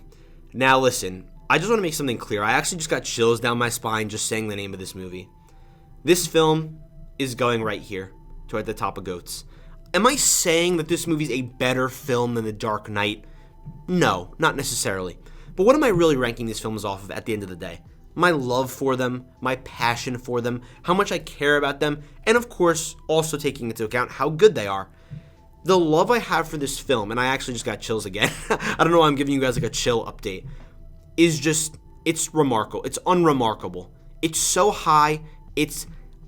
Now, listen, I just want to make something clear. I actually just got chills down my spine just saying the name of this movie. This film is going right here, toward the top of GOATs. Am I saying that this movie's a better film than The Dark Knight? No, not necessarily. But what am I really ranking these films off of at the end of the day? My love for them, my passion for them, how much I care about them, and of course, also taking into account how good they are. The love I have for this film, and I actually just got chills again, I don't know why I'm giving you guys like a chill update, is just, it's remarkable. It's unremarkable. It's so high,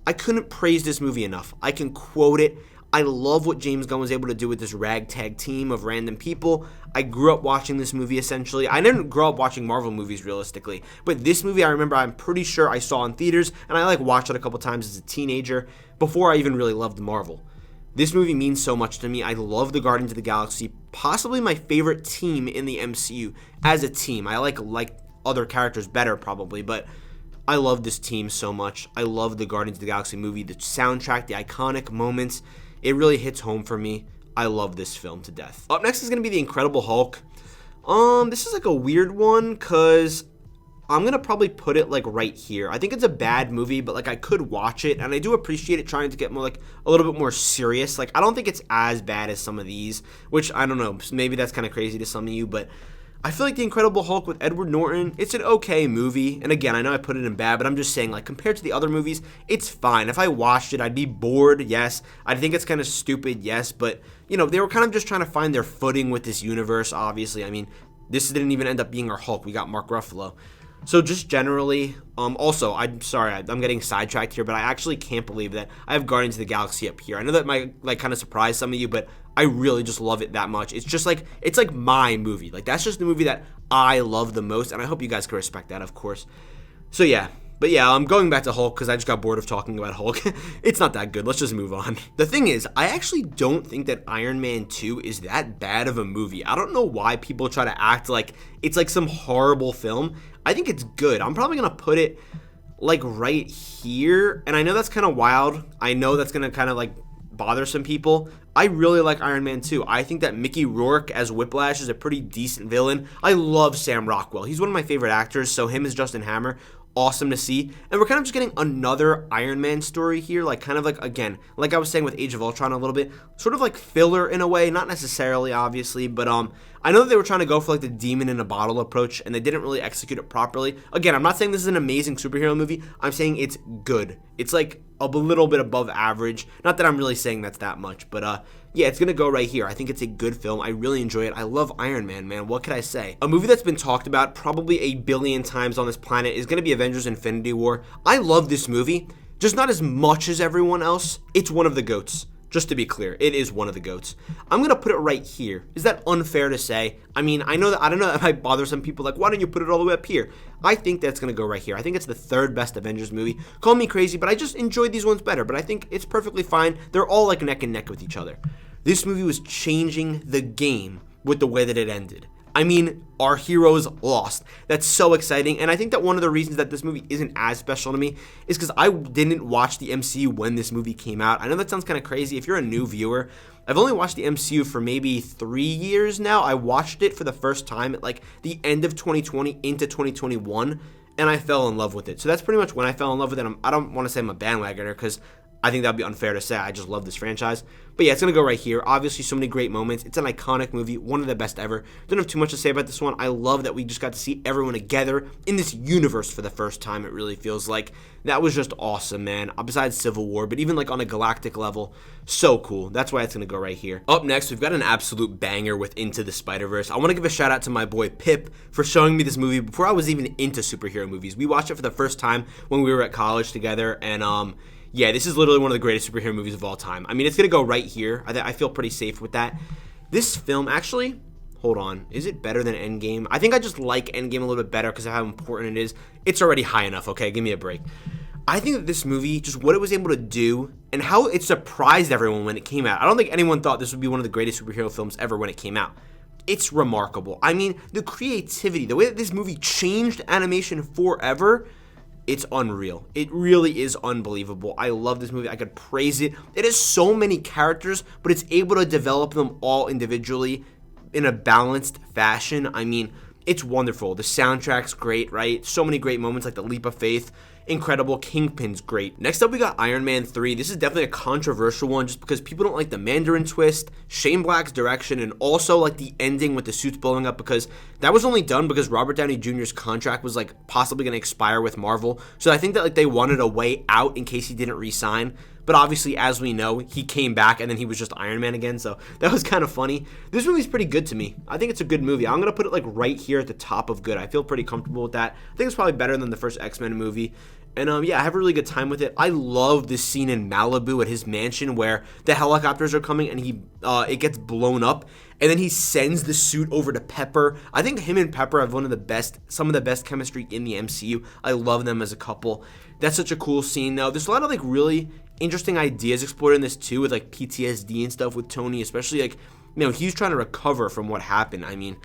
I couldn't praise this movie enough. I can quote it. I love what James Gunn was able to do with this ragtag team of random people. I grew up watching this movie, essentially. I didn't grow up watching Marvel movies, realistically. But this movie, I remember, I'm pretty sure I saw in theaters, and I watched it a couple times as a teenager before I even really loved Marvel. This movie means so much to me. I love the Guardians of the Galaxy, possibly my favorite team in the MCU as a team. I like other characters better, probably, but I love this team so much. I love the Guardians of the Galaxy movie, the soundtrack, the iconic moments. It really hits home for me. I love this film to death. Up next is going to be The Incredible Hulk. This is like a weird one because I'm going to probably put it like right here. I think it's a bad movie, but like I could watch it, and I do appreciate it trying to get more like a little bit more serious. Like I don't think it's as bad as some of these, which I don't know, maybe that's kind of crazy to some of you, but I feel like The Incredible Hulk with Edward Norton, it's an okay movie. And again, I know I put it in bad, but I'm just saying, like, compared to the other movies, it's fine. If I watched it, I'd be bored, yes. I'd think it's kind of stupid, yes. But, you know, they were kind of just trying to find their footing with this universe, obviously. I mean, this didn't even end up being our Hulk. We got Mark Ruffalo. So just generally, also, I'm sorry, I'm getting sidetracked here, but I actually can't believe that I have Guardians of the Galaxy up here. I know that might, like, kind of surprise some of you, but I really just love it that much. It's just like, it's like my movie. Like, that's just the movie that I love the most, and I hope you guys can respect that, of course. So, yeah. But yeah, I'm going back to Hulk because I just got bored of talking about Hulk. It's not that good. Let's just move on. The thing is, I actually don't think that Iron Man 2 is that bad of a movie. I don't know why people try to act like it's like some horrible film. I think it's good. I'm probably going to put it like right here. And I know that's kind of wild. I know that's going to kind of like bother some people. I really like Iron Man 2. I think that Mickey Rourke as Whiplash is a pretty decent villain. I love Sam Rockwell. He's one of my favorite actors, so him as Justin Hammer, awesome to see. And we're kind of just getting another Iron Man story here, like kind of like, again, like I was saying with Age of Ultron a little bit, sort of like filler in a way, not necessarily obviously, but I know that they were trying to go for like the demon in a bottle approach, and they didn't really execute it properly. Again, I'm not saying this is an amazing superhero movie. I'm saying it's good. It's like a little bit above average. Not that I'm really saying that's that much, but yeah, it's gonna go right here. I think it's a good film. I really enjoy it. I love Iron Man, man. What could I say? A movie that's been talked about probably a billion times on this planet is gonna be Avengers Infinity War. I love this movie, just not as much as everyone else. It's one of the GOATs. Just to be clear, it is one of the GOATs. I'm going to put it right here. Is that unfair to say? I mean, I know that, I don't know, that might bother some people, like, why don't you put it all the way up here? I think that's going to go right here. I think it's the third best Avengers movie. Call me crazy, but I just enjoyed these ones better, but I think it's perfectly fine. They're all like neck and neck with each other. This movie was changing the game with the way that it ended. I mean, our heroes lost. That's so exciting, and I think that one of the reasons that this movie isn't as special to me is because I didn't watch the MCU when this movie came out. I know that sounds kind of crazy. If you're a new viewer, I've only watched the MCU for maybe 3 years now. I watched it for the first time at like the end of 2020 into 2021, and I fell in love with it. So that's pretty much when I fell in love with it. I don't want to say I'm a bandwagoner because I think that'd be unfair to say. I just love this franchise. But yeah, it's going to go right here. Obviously, so many great moments. It's an iconic movie, one of the best ever. Don't have too much to say about this one. I love that we just got to see everyone together in this universe for the first time, it really feels like. That was just awesome, man. Besides Civil War, but even like on a galactic level, so cool. That's why it's going to go right here. Up next, we've got an absolute banger with Into the Spider-Verse. I want to give a shout out to my boy Pip for showing me this movie before I was even into superhero movies. We watched it for the first time when we were at college together, and yeah, this is literally one of the greatest superhero movies of all time. I mean, it's going to go right here. I feel pretty safe with that. This film, actually, hold on. Is it better than Endgame? I think I just like Endgame a little bit better because of how important it is. It's already high enough, okay? Give me a break. I think that this movie, just what it was able to do and how it surprised everyone when it came out. I don't think anyone thought this would be one of the greatest superhero films ever when it came out. It's remarkable. I mean, the creativity, the way that this movie changed animation forever, it's unreal. It really is unbelievable. I love this movie. I could praise it. It has so many characters, but it's able to develop them all individually in a balanced fashion. I mean, it's wonderful. The soundtrack's great, right? So many great moments like the Leap of Faith. Incredible. Kingpin's great. Next up, we got Iron Man 3. This is definitely a controversial one just because people don't like the Mandarin twist, Shane Black's direction, and also like the ending with the suits blowing up because that was only done because Robert Downey Jr.'s contract was like possibly going to expire with Marvel. So I think that like they wanted a way out in case he didn't re-sign. But obviously, as we know, he came back and then he was just Iron Man again. So that was kind of funny. This movie's pretty good to me. I think it's a good movie. I'm going to put it like right here at the top of good. I feel pretty comfortable with that. I think it's probably better than the first X-Men movie. And yeah, I have a really good time with it. I love this scene in Malibu at his mansion where the helicopters are coming and it gets blown up. And then he sends the suit over to Pepper. I think him and Pepper have some of the best chemistry in the MCU. I love them as a couple. That's such a cool scene. Now, there's a lot of like really interesting ideas explored in this too with like PTSD and stuff with Tony, especially like, you know, he's trying to recover from what happened. I mean,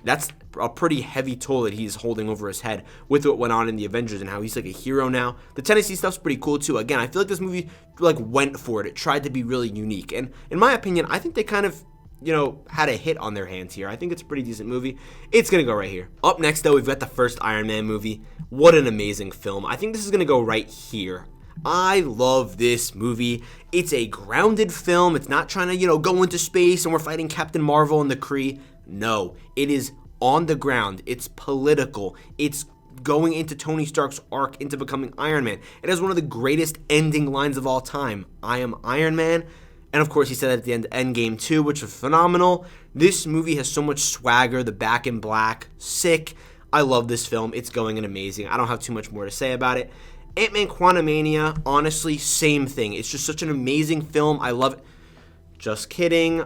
that's a pretty heavy toll that he's holding over his head with what went on in the Avengers and how he's like a hero now. The Tennessee stuff's pretty cool too. Again, I feel like this movie like went for it. It tried to be really unique. And in my opinion, I think they kind of, you know, had a hit on their hands here. I think it's a pretty decent movie. It's going to go right here. Up next though, we've got the first Iron Man movie. What an amazing film. I think this is going to go right here. I love this movie. It's a grounded film. It's not trying to, you know, go into space and we're fighting Captain Marvel and the Kree. No, it is on the ground. It's political. It's going into Tony Stark's arc into becoming Iron Man. It has one of the greatest ending lines of all time. I am Iron Man. And of course, he said that at the end of Endgame 2, which was phenomenal. This movie has so much swagger. The back in black, sick. I love this film. It's going in amazing. I don't have too much more to say about it. Ant-Man Quantumania, honestly, same thing. It's just such an amazing film. I love it. Just kidding.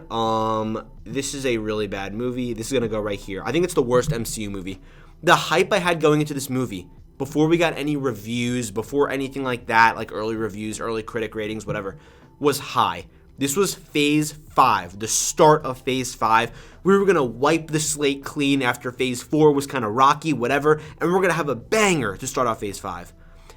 This is a really bad movie. This is going to go right here. I think it's the worst MCU movie. The hype I had going into this movie, before we got any reviews, before anything like that, like early reviews, early critic ratings, whatever, was high. This was Phase 5, the start of Phase 5. We were going to wipe the slate clean after Phase 4 was kind of rocky, whatever, and we're going to have a banger to start off Phase 5.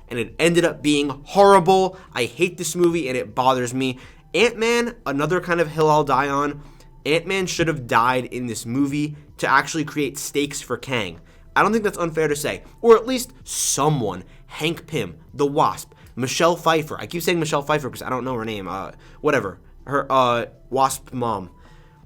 And it ended up being horrible. I hate this movie, and it bothers me. Ant-Man, another kind of hill I'll die on. Ant-Man should have died in this movie to actually create stakes for Kang. I don't think that's unfair to say. Or at least someone Hank Pym, The Wasp, Michelle Pfeiffer. I keep saying Michelle Pfeiffer because I don't know her name. Whatever. Her Wasp mom.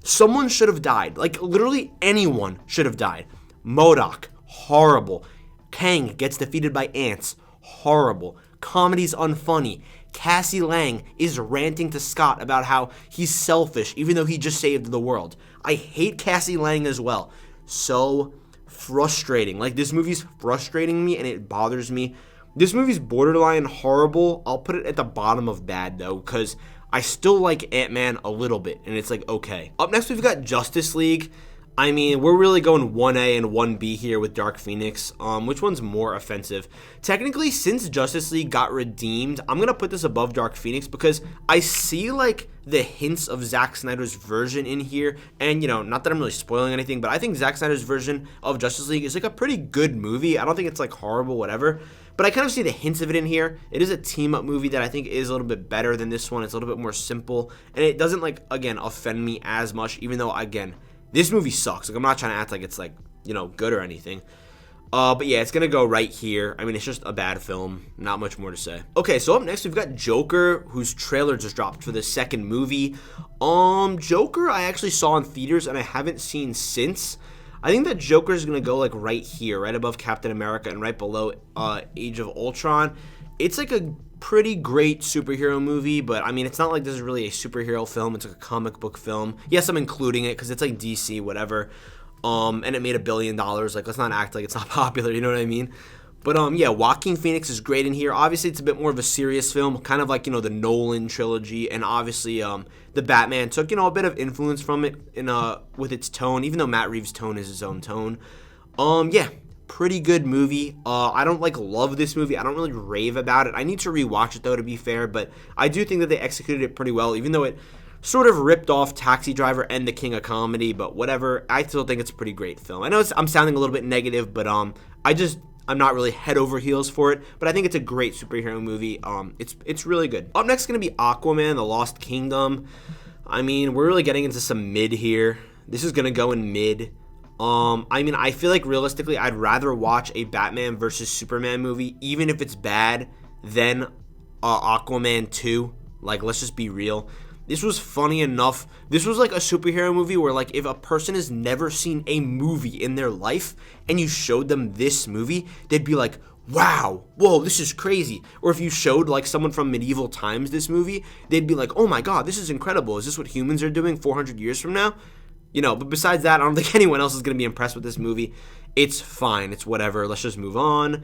Someone should have died. Like, literally anyone should have died. MODOK, horrible. Kang gets defeated by ants, horrible. Comedy's unfunny. Cassie Lang is ranting to Scott about how he's selfish even though he just saved the world. I hate Cassie Lang as well. So frustrating. Like, this movie's frustrating me and it bothers me. This movie's borderline horrible. I'll put it at the bottom of bad though, because I still like Ant-Man a little bit and it's like okay. Up next we've got Justice League. I mean, we're really going 1A and 1B here with Dark Phoenix. Which one's more offensive? Technically, since Justice League got redeemed, I'm going to put this above Dark Phoenix because I see, like, the hints of Zack Snyder's version in here. And, you know, not that I'm really spoiling anything, but I think Zack Snyder's version of Justice League is, like, a pretty good movie. I don't think it's, like, horrible, whatever. But I kind of see the hints of it in here. It is a team-up movie that I think is a little bit better than this one. It's a little bit more simple. And it doesn't, like, again, offend me as much, even though, again, this movie sucks. Like, I'm not trying to act like it's, like, you know, good or anything. But yeah, it's going to go right here. I mean, it's just a bad film. Not much more to say. Okay, so up next, we've got Joker, whose trailer just dropped for the second movie. Joker, I actually saw in theaters, and I haven't seen since. I think that Joker is going to go, like, right here, right above Captain America and right below Age of Ultron. It's, like, a pretty great superhero movie, but I mean, it's not like this is really a superhero film. It's like a comic book film. Yes, I'm including it because it's like DC, whatever. And it made $1 billion. Like, let's not act like it's not popular. You know what I mean? But yeah, Joaquin Phoenix is great in here. Obviously, it's a bit more of a serious film, kind of like, you know, the Nolan trilogy, and obviously, the Batman took, you know, a bit of influence from it in with its tone, even though Matt Reeves' tone is his own tone. Yeah. Pretty good movie. I don't like love this movie. I don't really rave about it. I need to rewatch it though, to be fair, but I do think that they executed it pretty well, even though it sort of ripped off Taxi Driver and The King of Comedy, but whatever. I still think it's a pretty great film. I know I'm sounding a little bit negative, but I'm not really head over heels for it, but I think it's a great superhero movie. It's really good. Up next is going to be Aquaman, The Lost Kingdom. I mean, we're really getting into some mid here. This is going to go in mid. I mean, I feel like realistically, I'd rather watch a Batman versus Superman movie, even if it's bad, than Aquaman 2. Like, let's just be real. This was funny enough. This was like a superhero movie where, like, if a person has never seen a movie in their life and you showed them this movie, they'd be like, wow, whoa, this is crazy. Or if you showed, like, someone from medieval times this movie, they'd be like, oh my god, this is incredible. Is this what humans are doing 400 years from now? You know, but besides that, I don't think anyone else is going to be impressed with this movie. It's fine. It's whatever. Let's just move on.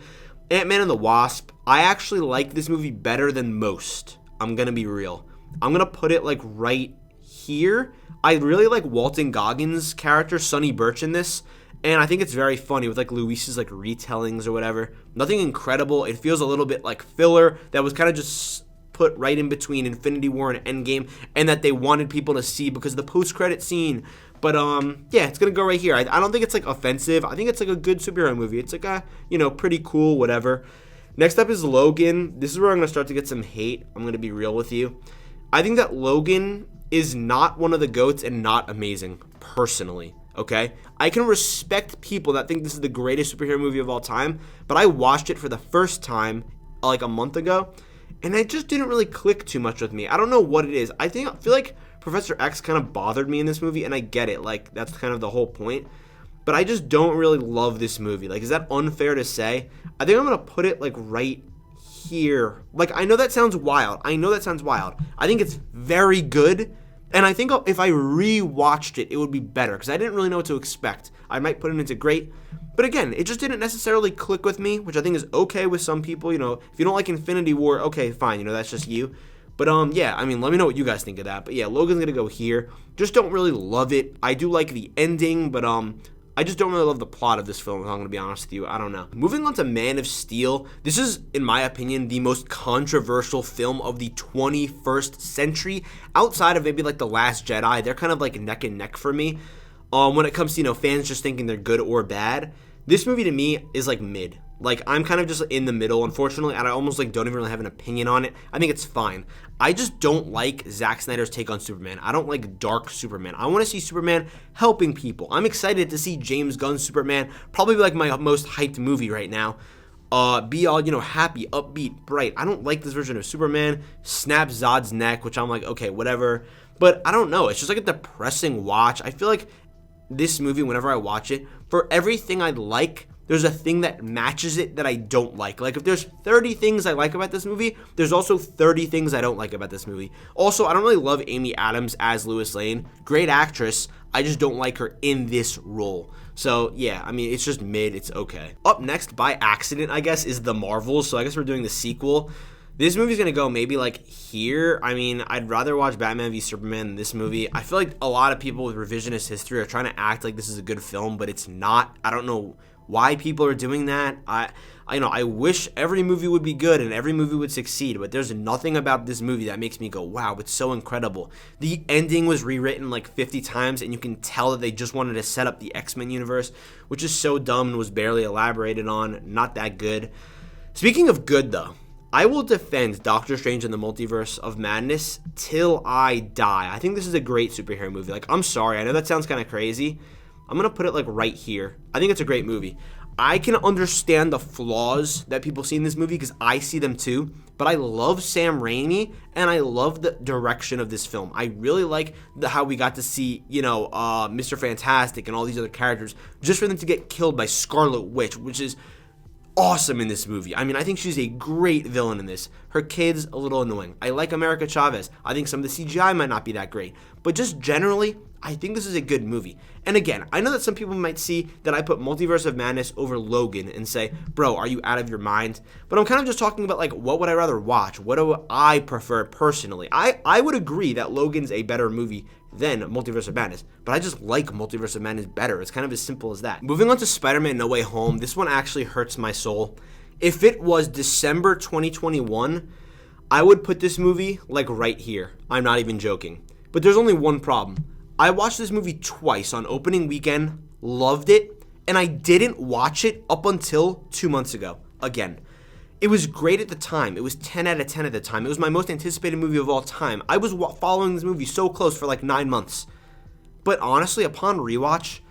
Ant-Man and the Wasp. I actually like this movie better than most. I'm going to be real. I'm going to put it, like, right here. I really like Walton Goggins' character, Sonny Birch, in this. And I think it's very funny with, like, Luis's, like, retellings or whatever. Nothing incredible. It feels a little bit like filler that was kind of just put right in between Infinity War and Endgame, and that they wanted people to see because of the post-credit scene. But, yeah, it's going to go right here. I don't think it's, like, offensive. I think it's, like, a good superhero movie. It's, like, a, you know, pretty cool, whatever. Next up is Logan. This is where I'm going to start to get some hate. I'm going to be real with you. I think that Logan is not one of the GOATs and not amazing, personally, okay? I can respect people that think this is the greatest superhero movie of all time, but I watched it for the first time, like, a month ago, and it just didn't really click too much with me. I don't know what it is. I feel like Professor X kind of bothered me in this movie, and I get it. Like, that's kind of the whole point. But I just don't really love this movie. Like, is that unfair to say? I think I'm going to put it, like, right here. Like, I know that sounds wild. I think it's very good. And I think if I re-watched it, it would be better. Because I didn't really know what to expect. I might put it into great. But again, it just didn't necessarily click with me, which I think is okay with some people. You know, if you don't like Infinity War, okay, fine. You know, that's just you. But, yeah, I mean, let me know what you guys think of that. But, yeah, Logan's going to go here. Just don't really love it. I do like the ending, but, I just don't really love the plot of this film, if I'm going to be honest with you. I don't know. Moving on to Man of Steel. This is, in my opinion, the most controversial film of the 21st century. Outside of maybe, like, The Last Jedi, they're kind of, like, neck and neck for me. When it comes to, you know, fans just thinking they're good or bad. This movie, to me, is, like, mid. Like, I'm kind of just in the middle, unfortunately, and I almost, like, don't even really have an opinion on it. I think it's fine. I just don't like Zack Snyder's take on Superman. I don't like dark Superman. I want to see Superman helping people. I'm excited to see James Gunn's Superman, probably, like, my most hyped movie right now. be all, happy, upbeat, bright. I don't like this version of Superman. Snap Zod's neck, which I'm like, okay, whatever. But I don't know. It's just like a depressing watch. I feel like this movie, whenever I watch it, for everything I like, there's a thing that matches it that I don't like. Like if there's 30 things I like about this movie, there's also 30 things I don't like about this movie. Also, I don't really love Amy Adams as Lois Lane. Great actress. I just don't like her in this role. So yeah, I mean, it's just mid. It's okay. Up next, by accident, I guess, is The Marvels. So I guess we're doing the sequel. This movie's gonna go maybe like here. I mean, I'd rather watch Batman v Superman than this movie. I feel like a lot of people with revisionist history are trying to act like this is a good film, but it's not. I don't know why people are doing that. I wish every movie would be good and every movie would succeed, but there's nothing about this movie that makes me go, wow, it's so incredible. The ending was rewritten like 50 times, and you can tell that they just wanted to set up the X-Men universe, which is so dumb and was barely elaborated on. Not that good. Speaking of good, though, I will defend Doctor Strange in the Multiverse of Madness till I die. I think this is a great superhero movie. Like, I'm sorry, I know that sounds kind of crazy. I'm going to put it like right here. I think it's a great movie. I can understand the flaws that people see in this movie because I see them too, but I love Sam Raimi and I love the direction of this film. I really like how we got to see, Mr. Fantastic and all these other characters just for them to get killed by Scarlet Witch, which is awesome in this movie. I mean, I think she's a great villain in this. Her kid's a little annoying. I like America Chavez. I think some of the CGI might not be that great, but just generally, I think this is a good movie. And again, I know that some people might see that I put Multiverse of Madness over Logan and say, bro, are you out of your mind? But I'm kind of just talking about like, what would I rather watch? What do I prefer personally? I would agree that Logan's a better movie than Multiverse of Madness, but I just like Multiverse of Madness better. It's kind of as simple as that. Moving on to Spider-Man No Way Home, this one actually hurts my soul. If it was December 2021, I would put this movie like right here. I'm not even joking. But there's only one problem. I watched this movie twice on opening weekend, loved it, and I didn't watch it up until 2 months ago. Again, it was great at the time. It was 10 out of 10 at the time. It was my most anticipated movie of all time. I was following this movie so close for like 9 months. But honestly, upon rewatch,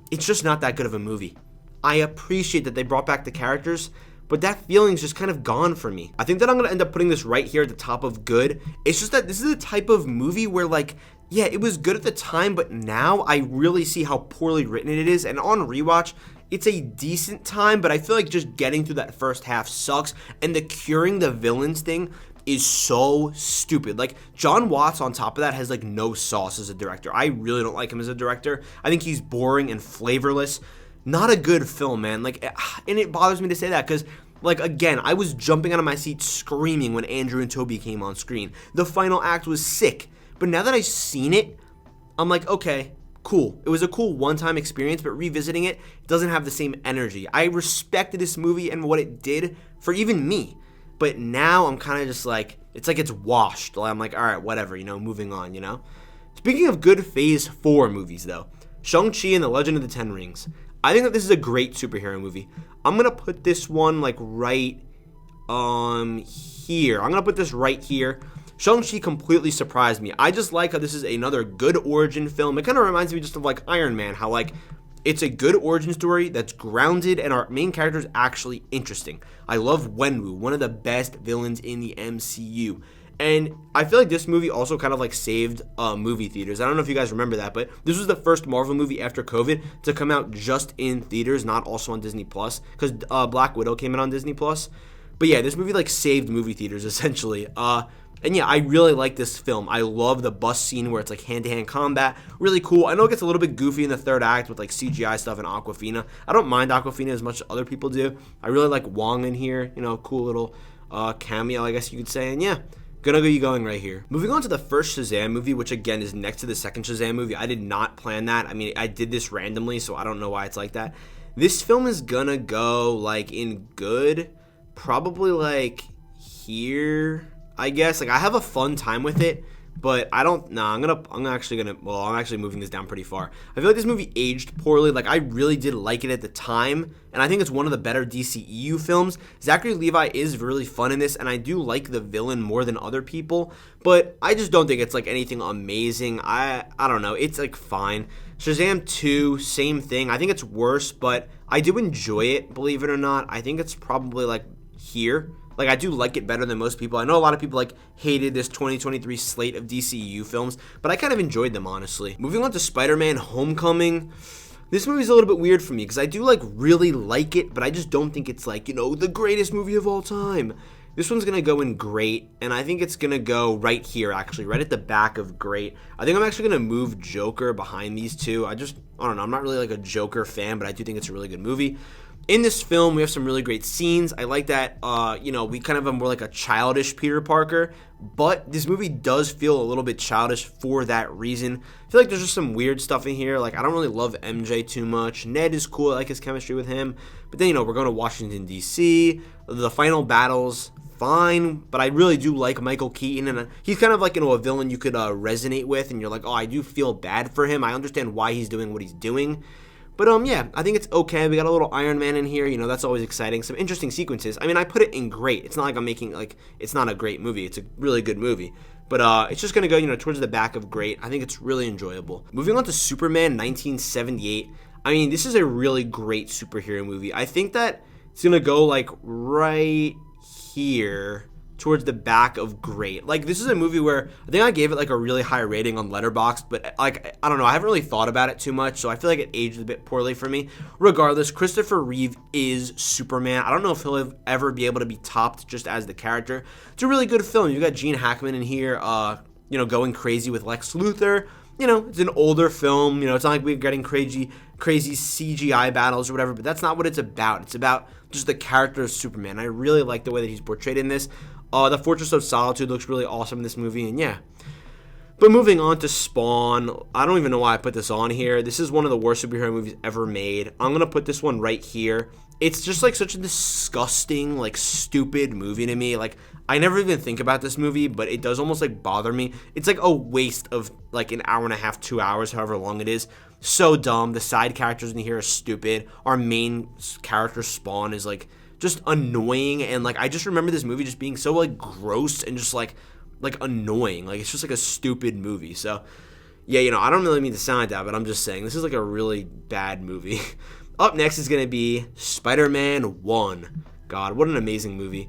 it's just not that good of a movie. I appreciate that they brought back the characters, but that feeling's just kind of gone for me. I think that I'm going to end up putting this right here at the top of good. It's just that this is the type of movie where like, yeah, it was good at the time, but now I really see how poorly written it is. And on rewatch, it's a decent time, but I feel like just getting through that first half sucks. And the curing the villains thing is so stupid. Like, John Watts on top of that has like no sauce as a director. I really don't like him as a director. I think he's boring and flavorless. Not a good film, man. Like, and it bothers me to say that because, like, again, I was jumping out of my seat screaming when Andrew and Toby came on screen. The final act was sick. But now that I've seen it, I'm like, okay, cool. It was a cool one-time experience, but revisiting it doesn't have the same energy. I respected this movie and what it did for even me. But now I'm kind of just like, it's like it's washed. I'm like, all right, whatever, moving on, Speaking of good Phase 4 movies, though, Shang-Chi and the Legend of the Ten Rings. I think that this is a great superhero movie. I'm going to put this one, like, right here. I'm going to put this right here. Shang-Chi completely surprised me. I just like how this is another good origin film. It kind of reminds me just of like Iron Man, how like it's a good origin story that's grounded and our main character is actually interesting. I love Wenwu, one of the best villains in the MCU. And I feel like this movie also kind of like saved movie theaters. I don't know if you guys remember that, but this was the first Marvel movie after COVID to come out just in theaters, not also on Disney Plus, because Black Widow came in on Disney Plus. But yeah, this movie like saved movie theaters essentially. And yeah, I really like this film. I love the bus scene where it's like hand-to-hand combat. Really cool. I know it gets a little bit goofy in the third act with like CGI stuff and Aquafina. I don't mind Aquafina as much as other people do. I really like Wong in here. Cool little cameo, I guess you could say. And yeah, gonna be going right here. Moving on to the first Shazam movie, which again is next to the second Shazam movie. I did not plan that. I mean, I did this randomly, so I don't know why it's like that. This film is gonna go like in good, probably like here, I guess. Like, I have a fun time with it, but I don't. Nah, I'm actually moving this down pretty far. I feel like this movie aged poorly. Like, I really did like it at the time, and I think it's one of the better DCEU films. Zachary Levi is really fun in this, and I do like the villain more than other people, but I just don't think it's like anything amazing. I don't know. It's like fine. Shazam 2, same thing. I think it's worse, but I do enjoy it, believe it or not. I think it's probably like here. Like, I do like it better than most people. I know a lot of people, like, hated this 2023 slate of DCEU films, but I kind of enjoyed them, honestly. Moving on to Spider-Man Homecoming. This movie's a little bit weird for me, because I do, like, really like it, but I just don't think it's, like, the greatest movie of all time. This one's going to go in great, and I think it's going to go right here, actually, right at the back of great. I think I'm actually going to move Joker behind these two. I don't know, I'm not really, like, a Joker fan, but I do think it's a really good movie. In this film, we have some really great scenes. I like that, we kind of have more like a childish Peter Parker, but this movie does feel a little bit childish for that reason. I feel like there's just some weird stuff in here. Like, I don't really love MJ too much. Ned is cool. I like his chemistry with him. But then, we're going to Washington, D.C. The final battles, fine, but I really do like Michael Keaton, and he's kind of like, a villain you could resonate with, and you're like, oh, I do feel bad for him. I understand why he's doing what he's doing. But, yeah, I think it's okay. We got a little Iron Man in here. That's always exciting. Some interesting sequences. I mean, I put it in great. It's not like I'm making, it's not a great movie. It's a really good movie. But it's just going to go, towards the back of great. I think it's really enjoyable. Moving on to Superman 1978. I mean, this is a really great superhero movie. I think that it's going to go, right here towards the back of great. This is a movie where I think I gave it a really high rating on Letterboxd, but I don't know, I haven't really thought about it too much, so I feel like it aged a bit poorly for me. Regardless, Christopher Reeve is Superman. I don't know if he'll ever be able to be topped just as the character. It's a really good film. You got Gene Hackman in here, going crazy with Lex Luthor. It's an older film. It's not like we're getting crazy CGI battles or whatever, but that's not what it's about. It's about just the character of Superman. I really like the way that he's portrayed in this. The Fortress of Solitude looks really awesome in this movie, and yeah. But moving on to Spawn, I don't even know why I put this on here. This is one of the worst superhero movies ever made. I'm going to put this one right here. It's just such a disgusting, stupid movie to me. I never even think about this movie, but it does almost bother me. It's a waste of an hour and a half, 2 hours, however long it is. So dumb. The side characters in here are stupid. Our main character, Spawn, is just annoying, and I just remember this movie just being so gross and just annoying. It's just a stupid movie. So yeah, I don't really mean to sound like that, but I'm just saying this is a really bad movie. Up next is gonna be Spider-Man 1. God, what an amazing movie.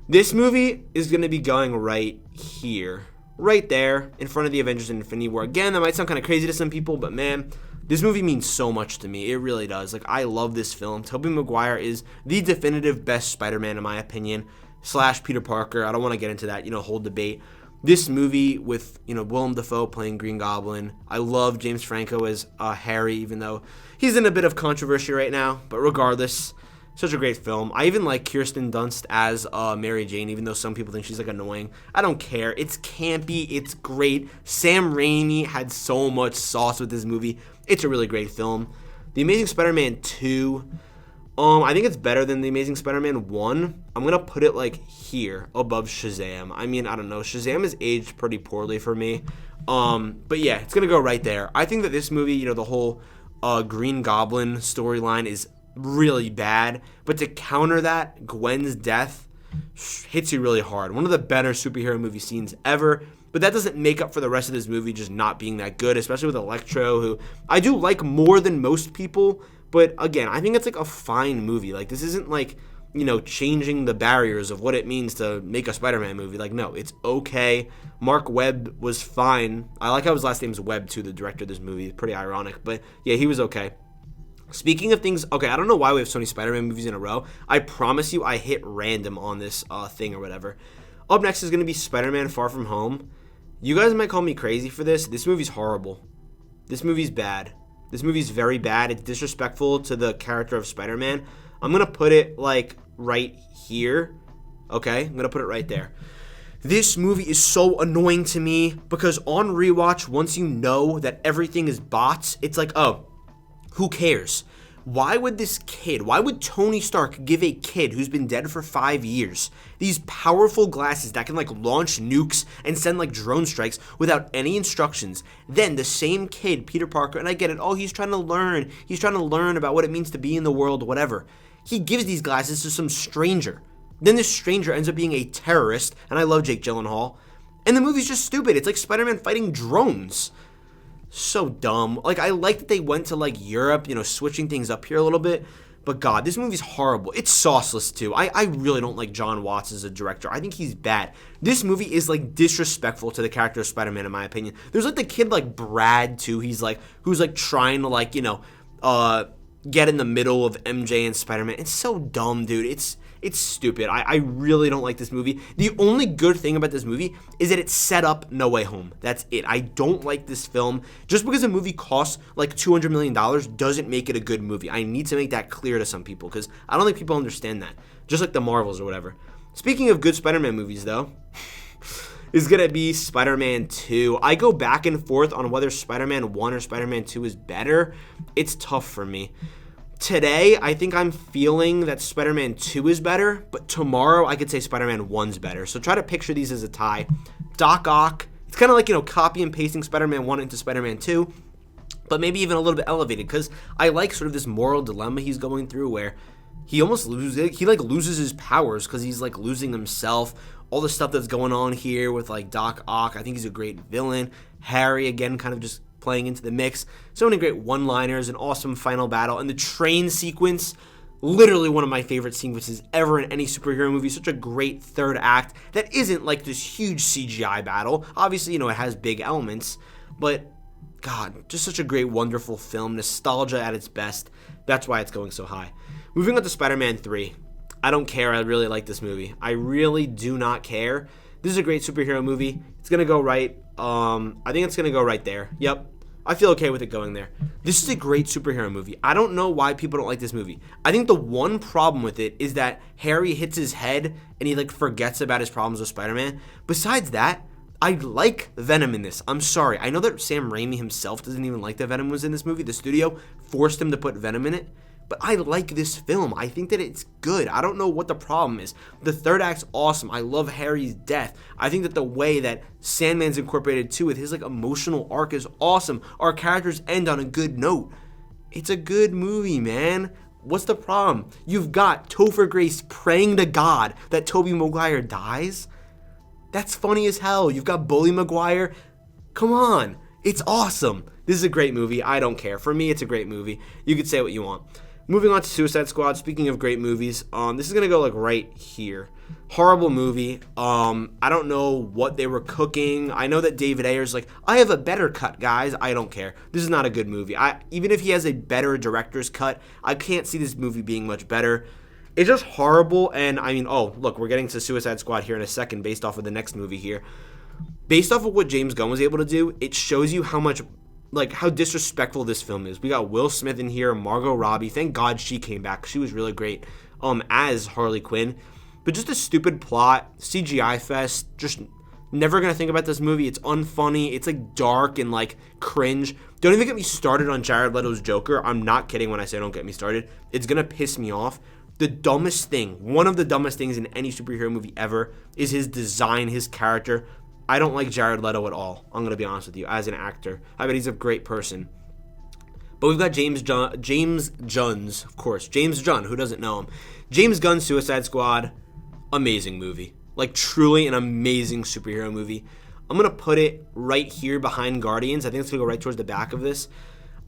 This movie is gonna be going right here, right there, in front of the Avengers Infinity War. Again, that might sound kind of crazy to some people, but man, this movie means so much to me. It really does. I love this film. Tobey Maguire is the definitive best Spider-Man in my opinion, / Peter Parker. I don't want to get into that, whole debate. This movie with, Willem Dafoe playing Green Goblin. I love James Franco as Harry, even though he's in a bit of controversy right now. But regardless, such a great film. I even like Kirsten Dunst as Mary Jane, even though some people think she's annoying. I don't care. It's campy. It's great. Sam Raimi had so much sauce with this movie. It's a really great film. The Amazing Spider-Man 2, I think it's better than The Amazing Spider-Man 1. I'm going to put it here above Shazam. I mean, I don't know. Shazam has aged pretty poorly for me. But yeah, it's going to go right there. I think that this movie, the whole Green Goblin storyline is really bad. But to counter that, Gwen's death hits you really hard. One of the better superhero movie scenes ever. But that doesn't make up for the rest of this movie just not being that good, especially with Electro, who I do like more than most people. But again, I think it's a fine movie. This isn't changing the barriers of what it means to make a Spider-Man movie. No, it's okay. Mark Webb was fine. I like how his last name's Webb too, the director of this movie. Pretty ironic. But yeah, he was okay. Speaking of things, okay, I don't know why we have so many Spider-Man movies in a row. I promise you I hit random on this thing or whatever. Up next is going to be Spider-Man Far From Home. You guys might call me crazy for this. This movie's horrible. This movie's bad. This movie's very bad. It's disrespectful to the character of Spider-Man. I'm going to put it right here. Okay? I'm going to put it right there. This movie is so annoying to me because on rewatch, once you know that everything is bots, it's oh, who cares? Why would Tony Stark give a kid who's been dead for 5 years these powerful glasses that can like launch nukes and send like drone strikes without any instructions? Then the same kid, Peter Parker, and I get it, oh, he's trying to learn about what it means to be in the world, whatever. He gives these glasses to some stranger. Then this stranger ends up being a terrorist, and I love Jake Gyllenhaal. And the movie's just stupid. It's like Spider-Man fighting drones. So dumb. Like, I like that they went to like Europe, switching things up here a little bit. But God, this movie's horrible. It's sauceless too. I really don't like John Watts as a director. I think he's bad. This movie is like disrespectful to the character of Spider-Man in my opinion. There's like the kid like Brad too. Who's like trying to like, get in the middle of MJ and Spider-Man. It's so dumb, dude. It's stupid. I really don't like this movie. The only good thing about this movie is that it set up No Way Home. That's it. I don't like this film. Just because a movie costs like $200 million doesn't make it a good movie. I need to make that clear to some people because I don't think people understand that. Just like the Marvels or whatever. Speaking of good Spider-Man movies though, is going to be Spider-Man 2. I go back and forth on whether Spider-Man 1 or Spider-Man 2 is better. It's tough for me. Today, I think I'm feeling that Spider-Man 2 is better, but tomorrow I could say Spider-Man 1's better. So try to picture these as a tie. Doc Ock, it's kind of like, copy and pasting Spider-Man 1 into Spider-Man 2, but maybe even a little bit elevated because I like sort of this moral dilemma he's going through where he almost loses his powers because he's like losing himself. All the stuff that's going on here with like Doc Ock, I think he's a great villain. Harry, again, kind of just playing into the mix. So many great one-liners, an awesome final battle, and the train sequence, literally one of my favorite sequences ever in any superhero movie. Such a great third act that isn't like this huge CGI battle. Obviously, it has big elements, but God, just such a great, wonderful film. Nostalgia at its best. That's why it's going so high. Moving on to Spider-Man 3. I don't care. I really like this movie. I really do not care. This is a great superhero movie. It's going to go right. I think it's going to go right there. Yep. I feel okay with it going there. This is a great superhero movie. I don't know why people don't like this movie. I think the one problem with it is that Harry hits his head and he like forgets about his problems with Spider-Man. Besides that, I like Venom in this. I'm sorry. I know that Sam Raimi himself doesn't even like that Venom was in this movie. The studio forced him to put Venom in it. But I like this film. I think that it's good. I don't know what the problem is. The third act's awesome. I love Harry's death. I think that the way that Sandman's incorporated too with his like emotional arc is awesome. Our characters end on a good note. It's a good movie, man. What's the problem? You've got Topher Grace praying to God that Tobey Maguire dies. That's funny as hell. You've got Bully Maguire. Come on. It's awesome. This is a great movie. I don't care. For me, it's a great movie. You could say what you want. Moving on to Suicide Squad. Speaking of great movies, this is gonna go like right here. Horrible movie. I don't know what they were cooking. I know that David Ayer's like, I have a better cut, guys. I don't care. This is not a good movie. Even if he has a better director's cut, I can't see this movie being much better. It's just horrible. And I mean, oh look, we're getting to Suicide Squad here in a second, based off of the next movie here. Based off of what James Gunn was able to do, it shows you how much. Like, how disrespectful this film is. We got Will Smith in here, Margot Robbie. Thank God she came back. She was really great as Harley Quinn. But just a stupid plot, CGI fest. Just never going to think about this movie. It's unfunny. It's, like, dark and, like, cringe. Don't even get me started on Jared Leto's Joker. I'm not kidding when I say don't get me started. It's going to piss me off. The dumbest thing, one of the dumbest things in any superhero movie ever is his design, his character. I don't like Jared Leto at all. I'm going to be honest with you. As an actor, I bet he's a great person. But we've got James Gunn's, of course. James Gunn, who doesn't know him? James Gunn's Suicide Squad, amazing movie. Like, truly an amazing superhero movie. I'm going to put it right here behind Guardians. I think it's going to go right towards the back of this.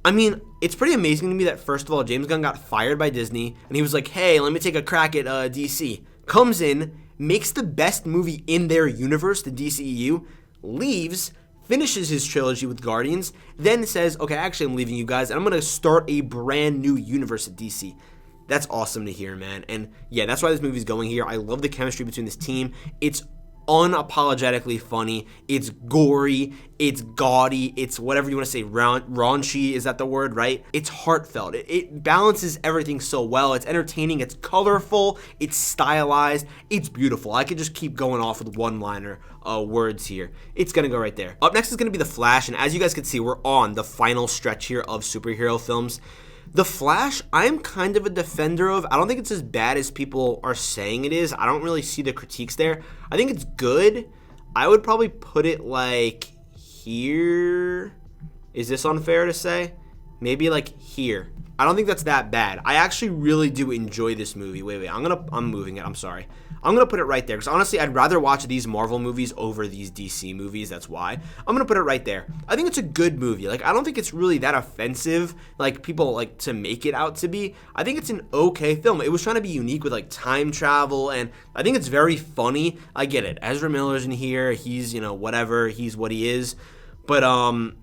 I mean, it's pretty amazing to me that, first of all, James Gunn got fired by Disney, and he was like, hey, let me take a crack at DC. Comes in, makes the best movie in their universe, the DCEU, leaves, finishes his trilogy with Guardians, then says, okay, actually I'm leaving you guys, and I'm going to start a brand new universe at DC. That's awesome to hear, man. And yeah, that's why this movie's going here. I love the chemistry between this team. It's unapologetically funny. It's gory. It's gaudy. It's whatever you want to say. Raunchy, is that the word, right? It's heartfelt. It balances everything so well. It's entertaining. It's colorful. It's stylized. It's beautiful. I could just keep going off with one-liner words here. It's going to go right there. Up next is going to be The Flash. And as you guys can see, we're on the final stretch here of superhero films. The Flash, I'm kind of a defender of. I don't think it's as bad as people are saying it is. I don't really see the critiques there. I think it's good. I would probably put it like here. Is this unfair to say? Maybe like here. I don't think that's that bad. I actually really do enjoy this movie. Wait, I'm moving it. I'm sorry. I'm going to put it right there because honestly, I'd rather watch these Marvel movies over these DC movies. That's why. I'm going to put it right there. I think it's a good movie. Like, I don't think it's really that offensive like people like to make it out to be. I think it's an okay film. It was trying to be unique with like time travel, and I think it's very funny. I get it. Ezra Miller's in here. He's, whatever. He's what he is. But,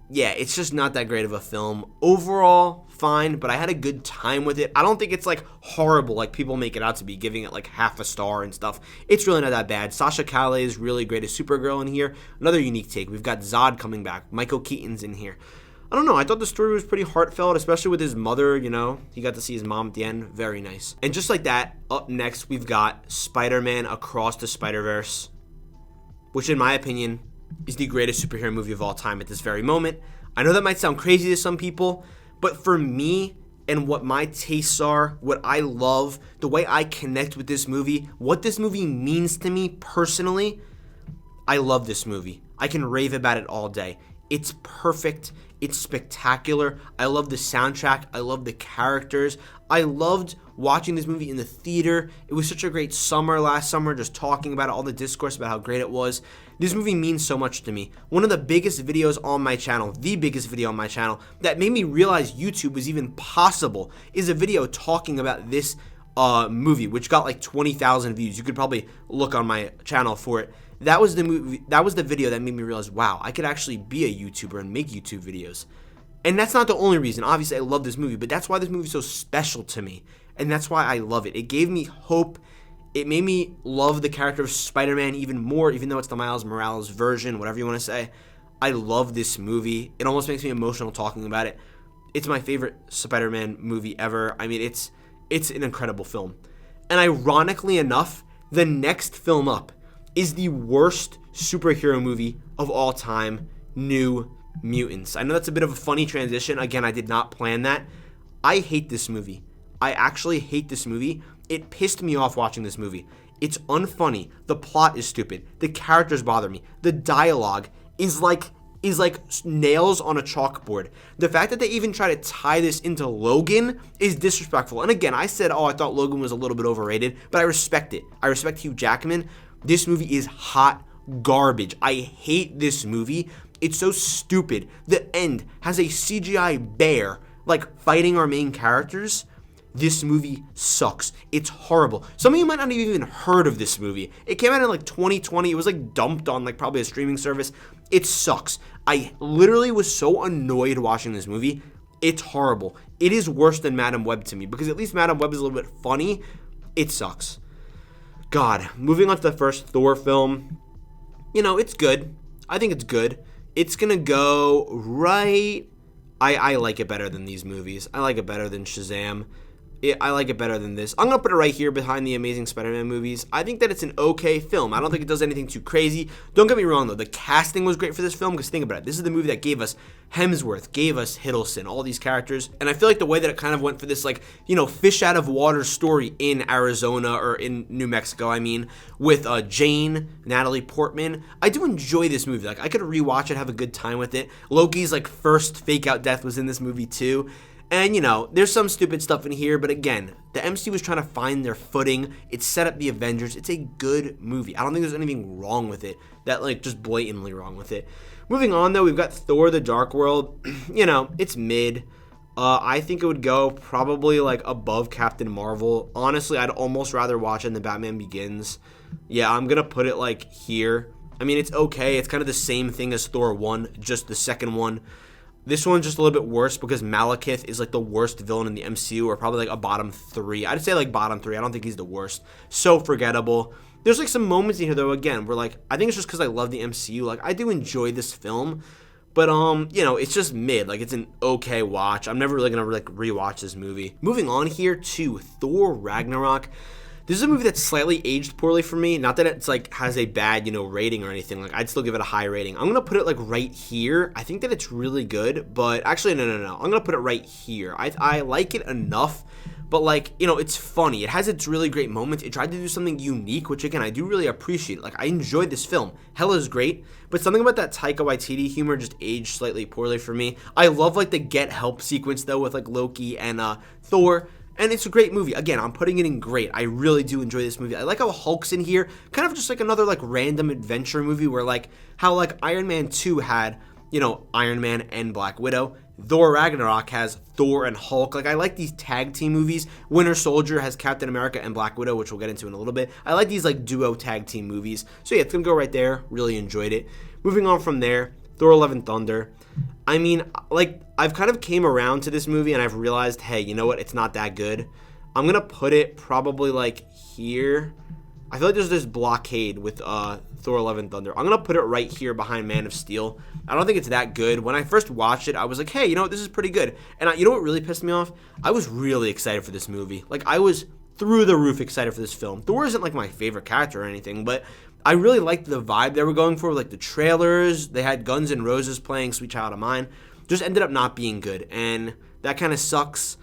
yeah, it's just not that great of a film. Overall, fine, but I had a good time with it. I don't think it's, like, horrible like people make it out to be, giving it, like, half a star and stuff. It's really not that bad. Sasha Calle is really great as Supergirl in here. Another unique take. We've got Zod coming back. Michael Keaton's in here. I don't know. I thought the story was pretty heartfelt, especially with his mother, He got to see his mom at the end. Very nice. And just like that, up next, we've got Spider-Man Across the Spider-Verse, which, in my opinion, is the greatest superhero movie of all time at this very moment. I know that might sound crazy to some people, but for me and what my tastes are, what I love, the way I connect with this movie, what this movie means to me personally, I love this movie. I can rave about it all day. It's perfect. It's spectacular. I love the soundtrack. I love the characters. I loved watching this movie in the theater. It was such a great summer last summer, just talking about it, all the discourse about how great it was. This movie means so much to me. One of the biggest videos on my channel, the biggest video on my channel, that made me realize YouTube was even possible is a video talking about this movie, which got like 20,000 views. You could probably look on my channel for it. That was the movie. That was the video that made me realize, wow, I could actually be a YouTuber and make YouTube videos. And that's not the only reason. Obviously, I love this movie, but that's why this movie is so special to me. And that's why I love it. It gave me hope. It made me love the character of Spider-Man even more, even though it's the Miles Morales version, whatever you want to say. I love this movie. It almost makes me emotional talking about it. It's my favorite Spider-Man movie ever. I mean, it's an incredible film. And ironically enough, the next film up is the worst superhero movie of all time, New Mutants. I know that's a bit of a funny transition. Again, I did not plan that. I hate this movie. I actually hate this movie. It pissed me off watching this movie. It's unfunny. The plot is stupid. The characters bother me. The dialogue is like nails on a chalkboard. The fact that they even try to tie this into Logan is disrespectful. And again, I said, I thought Logan was a little bit overrated, but I respect it. I respect Hugh Jackman. This movie is hot garbage. I hate this movie. It's so stupid. The end has a CGI bear like fighting our main characters. This movie sucks. It's horrible. Some of you might not have even heard of this movie. It came out in like 2020. It was like dumped on like probably a streaming service. It sucks. I literally was so annoyed watching this movie. It's horrible. It is worse than Madam Web to me because at least Madam Web is a little bit funny. It sucks. God, moving on to the first Thor film. It's good. I think it's good. It's gonna go right. I like it better than these movies. I like it better than Shazam. I like it better than this. I'm going to put it right here behind the Amazing Spider-Man movies. I think that it's an okay film. I don't think it does anything too crazy. Don't get me wrong, though. The casting was great for this film because think about it. This is the movie that gave us Hemsworth, gave us Hiddleston, all these characters. And I feel like the way that it kind of went for this, fish out of water story in Arizona or in New Mexico, with Jane, Natalie Portman. I do enjoy this movie. I could rewatch it, have a good time with it. Loki's, first fake-out death was in this movie, too. And, there's some stupid stuff in here, but again, the MCU was trying to find their footing. It set up the Avengers. It's a good movie. I don't think there's anything wrong with it, just blatantly wrong with it. Moving on, though, we've got Thor: The Dark World. It's mid. I think it would go probably, above Captain Marvel. Honestly, I'd almost rather watch it than Batman Begins. Yeah, I'm going to put it, here. It's okay. It's kind of the same thing as Thor 1, just the second one. This one's just a little bit worse because Malekith is the worst villain in the MCU, or probably a bottom 3. I'd say bottom 3. I don't think he's the worst. So forgettable. There's some moments in here though, again, where I think it's just because I love the MCU. I do enjoy this film, but it's just mid. It's an okay watch. I'm never really gonna rewatch this movie. Moving on here to Thor Ragnarok. This is a movie that's slightly aged poorly for me. Not that it's like has a bad, rating or anything. Like I'd still give it a high rating. I'm gonna put it like right here. I think that it's really good, but actually no. I'm gonna put it right here. I like it enough, but like, it's funny. It has its really great moments. It tried to do something unique, which again, I do really appreciate. Like I enjoyed this film. Hella's great, but something about that Taika Waititi humor just aged slightly poorly for me. I love like the get help sequence though with like Loki and Thor. And it's a great movie. Again, I'm putting it in great. I really do enjoy this movie. I like how Hulk's in here. Kind of just like another like random adventure movie where like how like Iron Man 2 had, Iron Man and Black Widow. Thor Ragnarok has Thor and Hulk. Like I like these tag team movies. Winter Soldier has Captain America and Black Widow, which we'll get into in a little bit. I like these like duo tag team movies. So yeah, it's gonna go right there. Really enjoyed it. Moving on from there, Thor Love and Thunder. I mean, like, I've kind of came around to this movie and I've realized, hey, you know what? It's not that good. I'm going to put it probably, like, here. I feel like there's this blockade with Thor Love and Thunder. I'm going to put it right here behind Man of Steel. I don't think it's that good. When I first watched it, I was like, hey, you know what? This is pretty good. And you know what really pissed me off? I was really excited for this movie. Like, I was through the roof excited for this film. Thor isn't, like, my favorite character or anything, but I really liked the vibe they were going for, like the trailers. They had Guns N' Roses playing Sweet Child of Mine. Just ended up not being good, and that kind of sucks.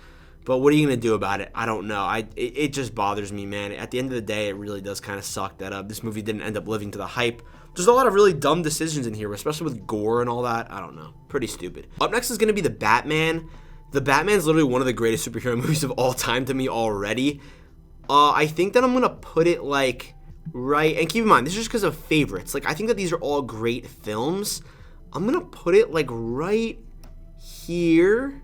But what are you going to do about it? I don't know. It just bothers me, man. At the end of the day, it really does kind of suck that this movie didn't end up living to the hype. There's a lot of really dumb decisions in here, especially with gore and all that. I don't know. Pretty stupid. Up next is going to be The Batman. The Batman's literally one of the greatest superhero movies of all time to me already. I think that I'm going to put it like right, and keep in mind, this is just because of favorites. Like, I think that these are all great films. I'm going to put it like right here.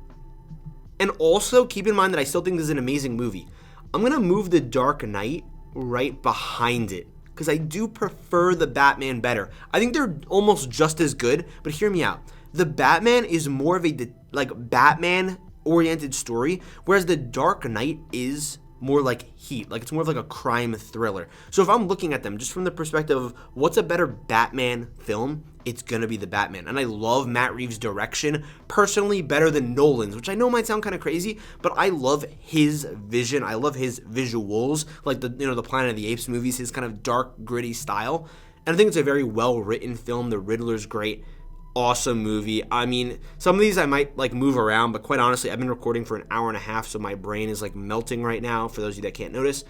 And also keep in mind that I still think this is an amazing movie. I'm going to move The Dark Knight right behind it because I do prefer The Batman better. I think they're almost just as good, but hear me out. The Batman is more of a like Batman-oriented story, whereas The Dark Knight is more like Heat. Like, it's more of like a crime thriller. So if I'm looking at them just from the perspective of what's a better Batman film, it's gonna be The Batman. And I love Matt Reeves' direction, personally better than Nolan's, which I know might sound kind of crazy, but I love his vision. I love his visuals, like the Planet of the Apes movies, his kind of dark, gritty style. And I think it's a very well-written film. The Riddler's great. Awesome movie. I mean, some of these I might like move around, but quite honestly, I've been recording for an hour and a half, so my brain is like melting right now, for those of you that can't notice.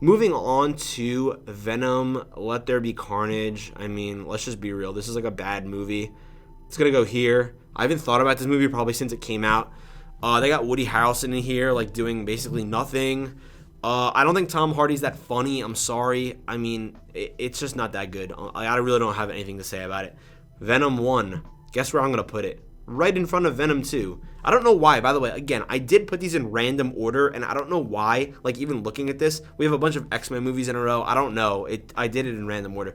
Moving on to Venom, Let There Be Carnage. I mean, let's just be real. This is like a bad movie. It's going to go here. I haven't thought about this movie probably since it came out. They got Woody Harrelson in here, like doing basically nothing. I don't think Tom Hardy's that funny. I'm sorry. I mean, it's just not that good. I really don't have anything to say about it. Venom 1. Guess where I'm going to put it? Right in front of Venom 2. I don't know why. By the way, again, I did put these in random order, and I don't know why. Like, even looking at this, we have a bunch of X-Men movies in a row. I don't know. I did it in random order.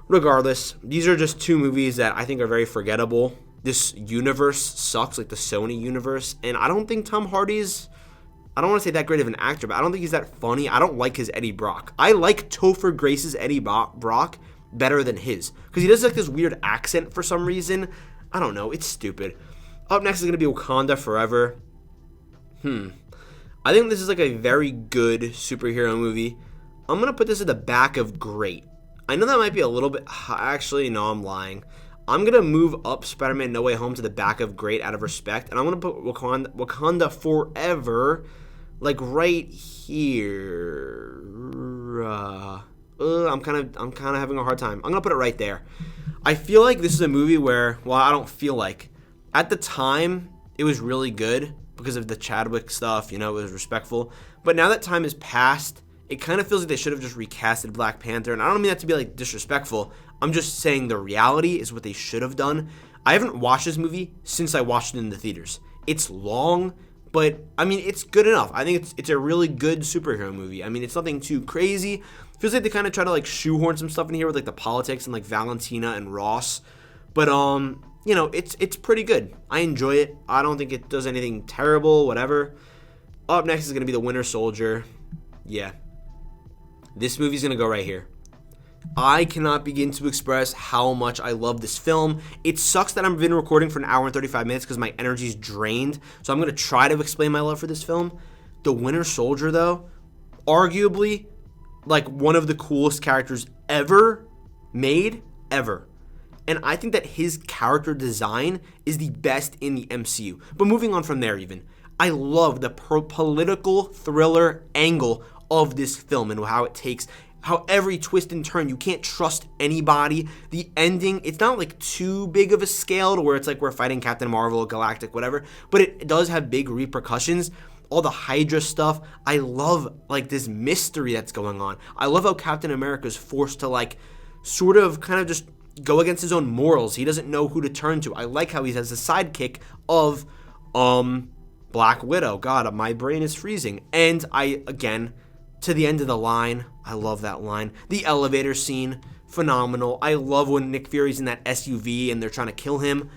Regardless, these are just two movies that I think are very forgettable. This universe sucks, like the Sony universe, and I don't think Tom Hardy's, I don't want to say that great of an actor, but I don't think he's that funny. I don't like his Eddie Brock. I like Topher Grace's Eddie Brock better than his, because he does like this weird accent for some reason. I don't know, it's stupid. Up next is going to be Wakanda Forever. I think this is like a very good superhero movie. I'm going to put this at the back of great. I know that might be a little bit, actually no, I'm lying. I'm going to move up Spider-Man No Way Home to the back of great out of respect, and I'm going to put Wakanda Forever like right here. I'm kind of having a hard time. I'm gonna put it right there. I feel like this is a movie where, well, I don't feel like, at the time it was really good because of the Chadwick stuff. It was respectful. But now that time has passed, it kind of feels like they should have just recasted Black Panther. And I don't mean that to be like disrespectful. I'm just saying the reality is what they should have done. I haven't watched this movie since I watched it in the theaters. It's long, but I mean, it's good enough. I think it's a really good superhero movie. I mean, it's nothing too crazy. Feels like they kind of try to like shoehorn some stuff in here with like the politics and like Valentina and Ross. But it's pretty good. I enjoy it. I don't think it does anything terrible, whatever. Up next is going to be The Winter Soldier. Yeah. This movie's going to go right here. I cannot begin to express how much I love this film. It sucks that I've been recording for an hour and 35 minutes because my energy's drained. So I'm going to try to explain my love for this film. The Winter Soldier, though, arguably like one of the coolest characters ever made, ever. And I think that his character design is the best in the MCU. But moving on from there even, I love the political thriller angle of this film and how it takes, how every twist and turn, you can't trust anybody. The ending, it's not like too big of a scale to where it's like we're fighting Captain Marvel, Galactic, whatever, but it does have big repercussions. All the Hydra stuff, I love like this mystery that's going on. I love how Captain America is forced to like sort of kind of just go against his own morals. He doesn't know who to turn to. I like how he has a sidekick of Black Widow. God, my brain is freezing. And again, to the end of the line, I love that line. The elevator scene, phenomenal. I love when Nick Fury's in that SUV and they're trying to kill him.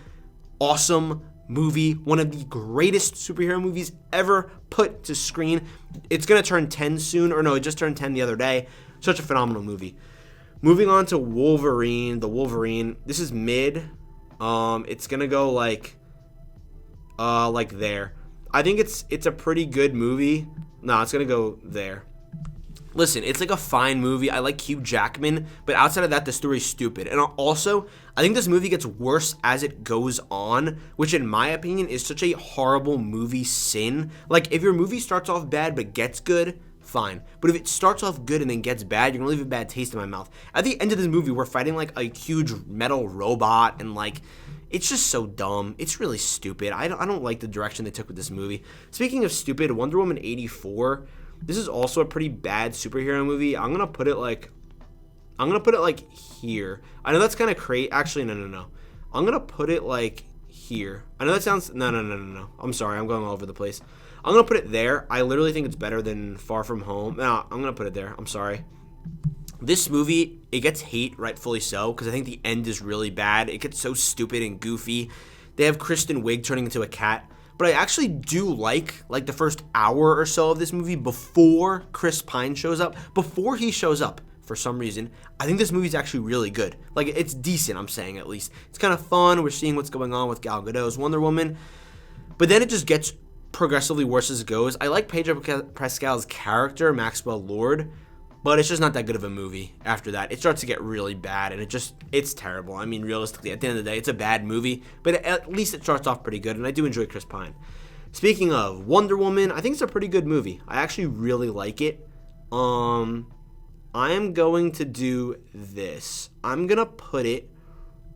Awesome movie. One of the greatest superhero movies ever put to screen. It's going to turn 10 soon. Or no, it just turned 10 the other day. Such a phenomenal movie. Moving on to Wolverine. The Wolverine. This is mid. It's going to go like there. I think it's a pretty good movie. No, it's going to go there. Listen, it's like a fine movie. I like Hugh Jackman, but outside of that, the story's stupid. And also, I think this movie gets worse as it goes on, which in my opinion is such a horrible movie sin. Like, if your movie starts off bad but gets good, fine. But if it starts off good and then gets bad, you're gonna leave a bad taste in my mouth. At the end of this movie, we're fighting like a huge metal robot, and like, it's just so dumb. It's really stupid. I don't like the direction they took with this movie. Speaking of stupid, Wonder Woman 84. This is also a pretty bad superhero movie. I'm gonna put it like here. I know that's kind of crazy. Actually, no. I'm gonna put it like here. I know that sounds no. I'm sorry. I'm going all over the place. I'm gonna put it there. I literally think it's better than Far From Home. No, I'm gonna put it there. I'm sorry. This movie, it gets hate, rightfully so, because I think the end is really bad. It gets so stupid and goofy. They have Kristen Wiig turning into a cat. But I actually do like the first hour or so of this movie before Chris Pine shows up. Before he shows up, for some reason, I think this movie's actually really good. Like, it's decent, I'm saying, at least. It's kind of fun. We're seeing what's going on with Gal Gadot's Wonder Woman. But then it just gets progressively worse as it goes. I like Pedro Pascal's character, Maxwell Lord, but it's just not that good of a movie after that. It starts to get really bad, and it's terrible. I mean, realistically, at the end of the day, it's a bad movie, but at least it starts off pretty good, and I do enjoy Chris Pine. Speaking of Wonder Woman, I think it's a pretty good movie. I actually really like it. I am going to do this. I'm going to put it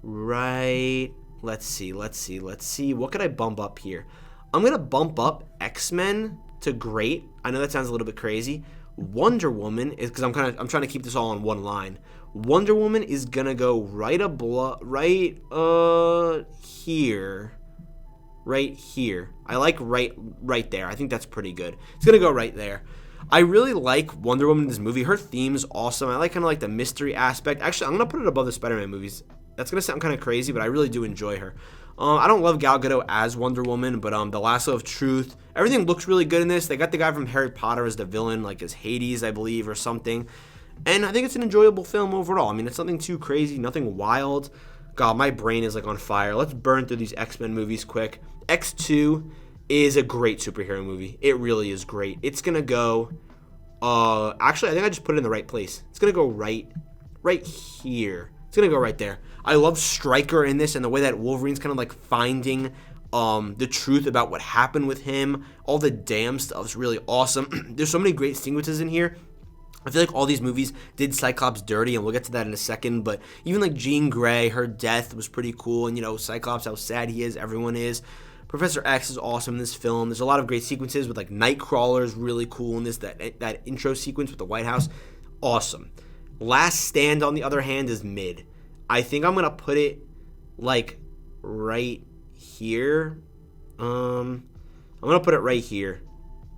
right... Let's see. What could I bump up here? I'm going to bump up X-Men to great. I know that sounds a little bit crazy. Wonder Woman is, because I'm trying to keep this all on one line. Wonder Woman is gonna go right here. I like right there. I think that's pretty good. It's gonna go right there. I really like Wonder Woman in this movie. Her theme's awesome. I like kind of like the mystery aspect. Actually, I'm gonna put it above the Spider-Man movies. That's gonna sound kind of crazy, but I really do enjoy her. I don't love Gal Gadot as Wonder Woman, but the Lasso of Truth, everything looks really good in this. They got the guy from Harry Potter as the villain, like as Hades, I believe, or something. And I think it's an enjoyable film overall. I mean, it's nothing too crazy, nothing wild. God, my brain is like on fire. Let's burn through these X-Men movies quick. X2 is a great superhero movie. It really is great. It's gonna go. Actually, I think I just put it in the right place. It's gonna go right here. It's gonna go right there. I love Stryker in this and the way that Wolverine's kind of like finding the truth about what happened with him. All the damn stuff's really awesome. There's so many great sequences in here. I feel like all these movies did Cyclops dirty, and we'll get to that in a second, but even like Jean Grey, her death was pretty cool, and Cyclops, how sad he is, everyone is. Professor X is awesome in this film. There's a lot of great sequences with like Nightcrawler is really cool in this, that intro sequence with the White House, awesome. Last Stand, on the other hand, is mid. I think I'm going to put it, like, right here. I'm going to put it right here.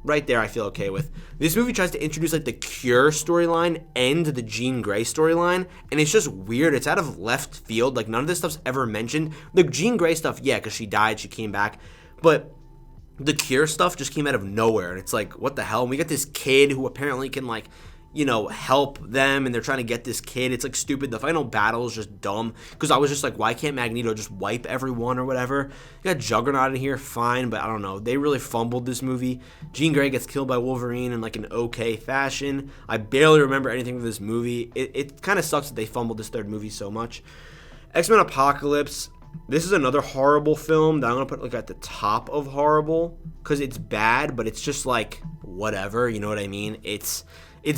Right there, I feel okay with. This movie tries to introduce, like, the Cure storyline and the Jean Grey storyline, and it's just weird. It's out of left field. Like, none of this stuff's ever mentioned. The Jean Grey stuff, yeah, because she died, she came back. But the Cure stuff just came out of nowhere, and it's like, what the hell? And we got this kid who apparently can, like, you know, help them, and they're trying to get this kid. It's like stupid. The final battle is just dumb, because I was just like, why can't Magneto just wipe everyone or whatever? You got Juggernaut in here, fine, but I don't know. They really fumbled this movie. Jean Grey gets killed by Wolverine in like an okay fashion. I barely remember anything from this movie. It kind of sucks that they fumbled this third movie so much. X-Men Apocalypse. This is another horrible film that I'm going to put like at the top of horrible, because it's bad, but it's just like whatever, you know what I mean? It's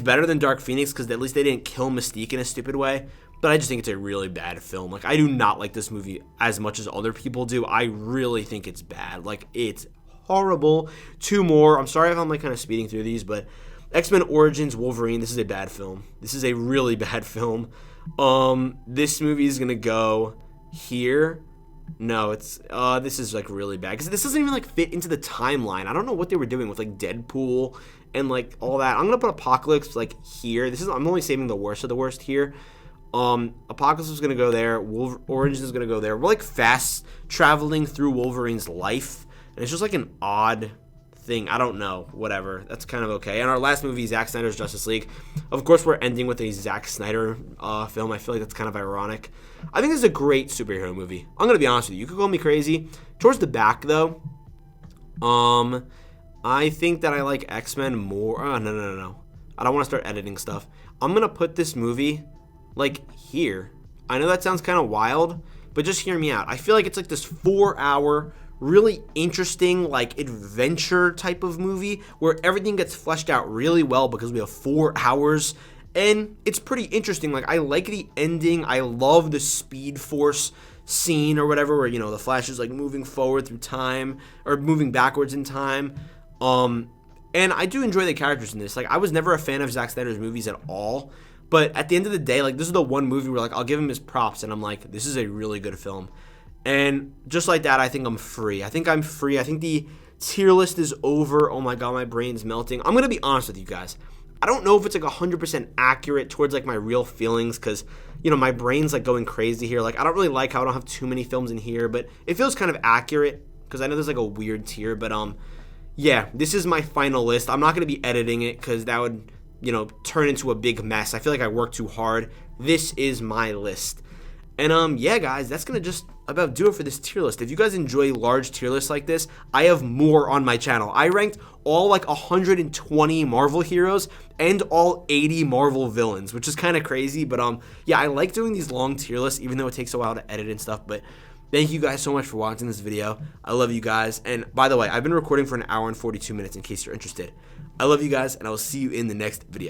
better than Dark Phoenix, because at least they didn't kill Mystique in a stupid way, but I just think it's a really bad film. Like, I do not like this movie as much as other people do. I really think it's bad. Like, it's horrible. Two more. I'm sorry if I'm like kind of speeding through these, but X-Men Origins Wolverine, this is a bad film. This is a really bad film. This movie is going to go here. No, it's this is like really bad, because this doesn't even like fit into the timeline. I don't know what they were doing with like Deadpool and like all that. I'm gonna put Apocalypse like here. I'm only saving the worst of the worst here. Apocalypse is gonna go there. Origins is gonna go there. We're like fast traveling through Wolverine's life, and it's just like an odd thing. I don't know. Whatever. That's kind of okay. And our last movie, Zack Snyder's Justice League. Of course, we're ending with a Zack Snyder film. I feel like that's kind of ironic. I think this is a great superhero movie. I'm gonna be honest with you. You could call me crazy. Towards the back, though, I think that I like X-Men more. Oh, no. I don't want to start editing stuff. I'm gonna put this movie like here. I know that sounds kind of wild, but just hear me out. I feel like it's like this 4-hour, really interesting, like adventure type of movie where everything gets fleshed out really well, because we have 4 hours. And it's pretty interesting. Like, I like the ending. I love the Speed Force scene or whatever, where, you know, the Flash is like moving forward through time or moving backwards in time. And I do enjoy the characters in this. Like, I was never a fan of Zack Snyder's movies at all. But at the end of the day, like, this is the one movie where, like, I'll give him his props, and I'm like, this is a really good film. And just like that, I think I'm free. I think I'm free. I think the tier list is over. Oh my God, my brain's melting. I'm going to be honest with you guys. I don't know if it's like 100% accurate towards like my real feelings, because, you know, my brain's like going crazy here. Like, I don't really like how I don't have too many films in here, but it feels kind of accurate, because I know there's like a weird tier. But yeah, this is my final list. I'm not going to be editing it, because that would, you know, turn into a big mess. I feel like I worked too hard. This is my list. And yeah, guys, that's gonna just about do it for this tier list. If you guys enjoy large tier lists like this, I have more on my channel. I ranked all like 120 Marvel heroes and all 80 Marvel villains, which is kind of crazy. But yeah, I like doing these long tier lists, even though it takes a while to edit and stuff. But thank you guys so much for watching this video. I love you guys. And by the way, I've been recording for 1 hour and 42 minutes in case you're interested. I love you guys, and I will see you in the next video.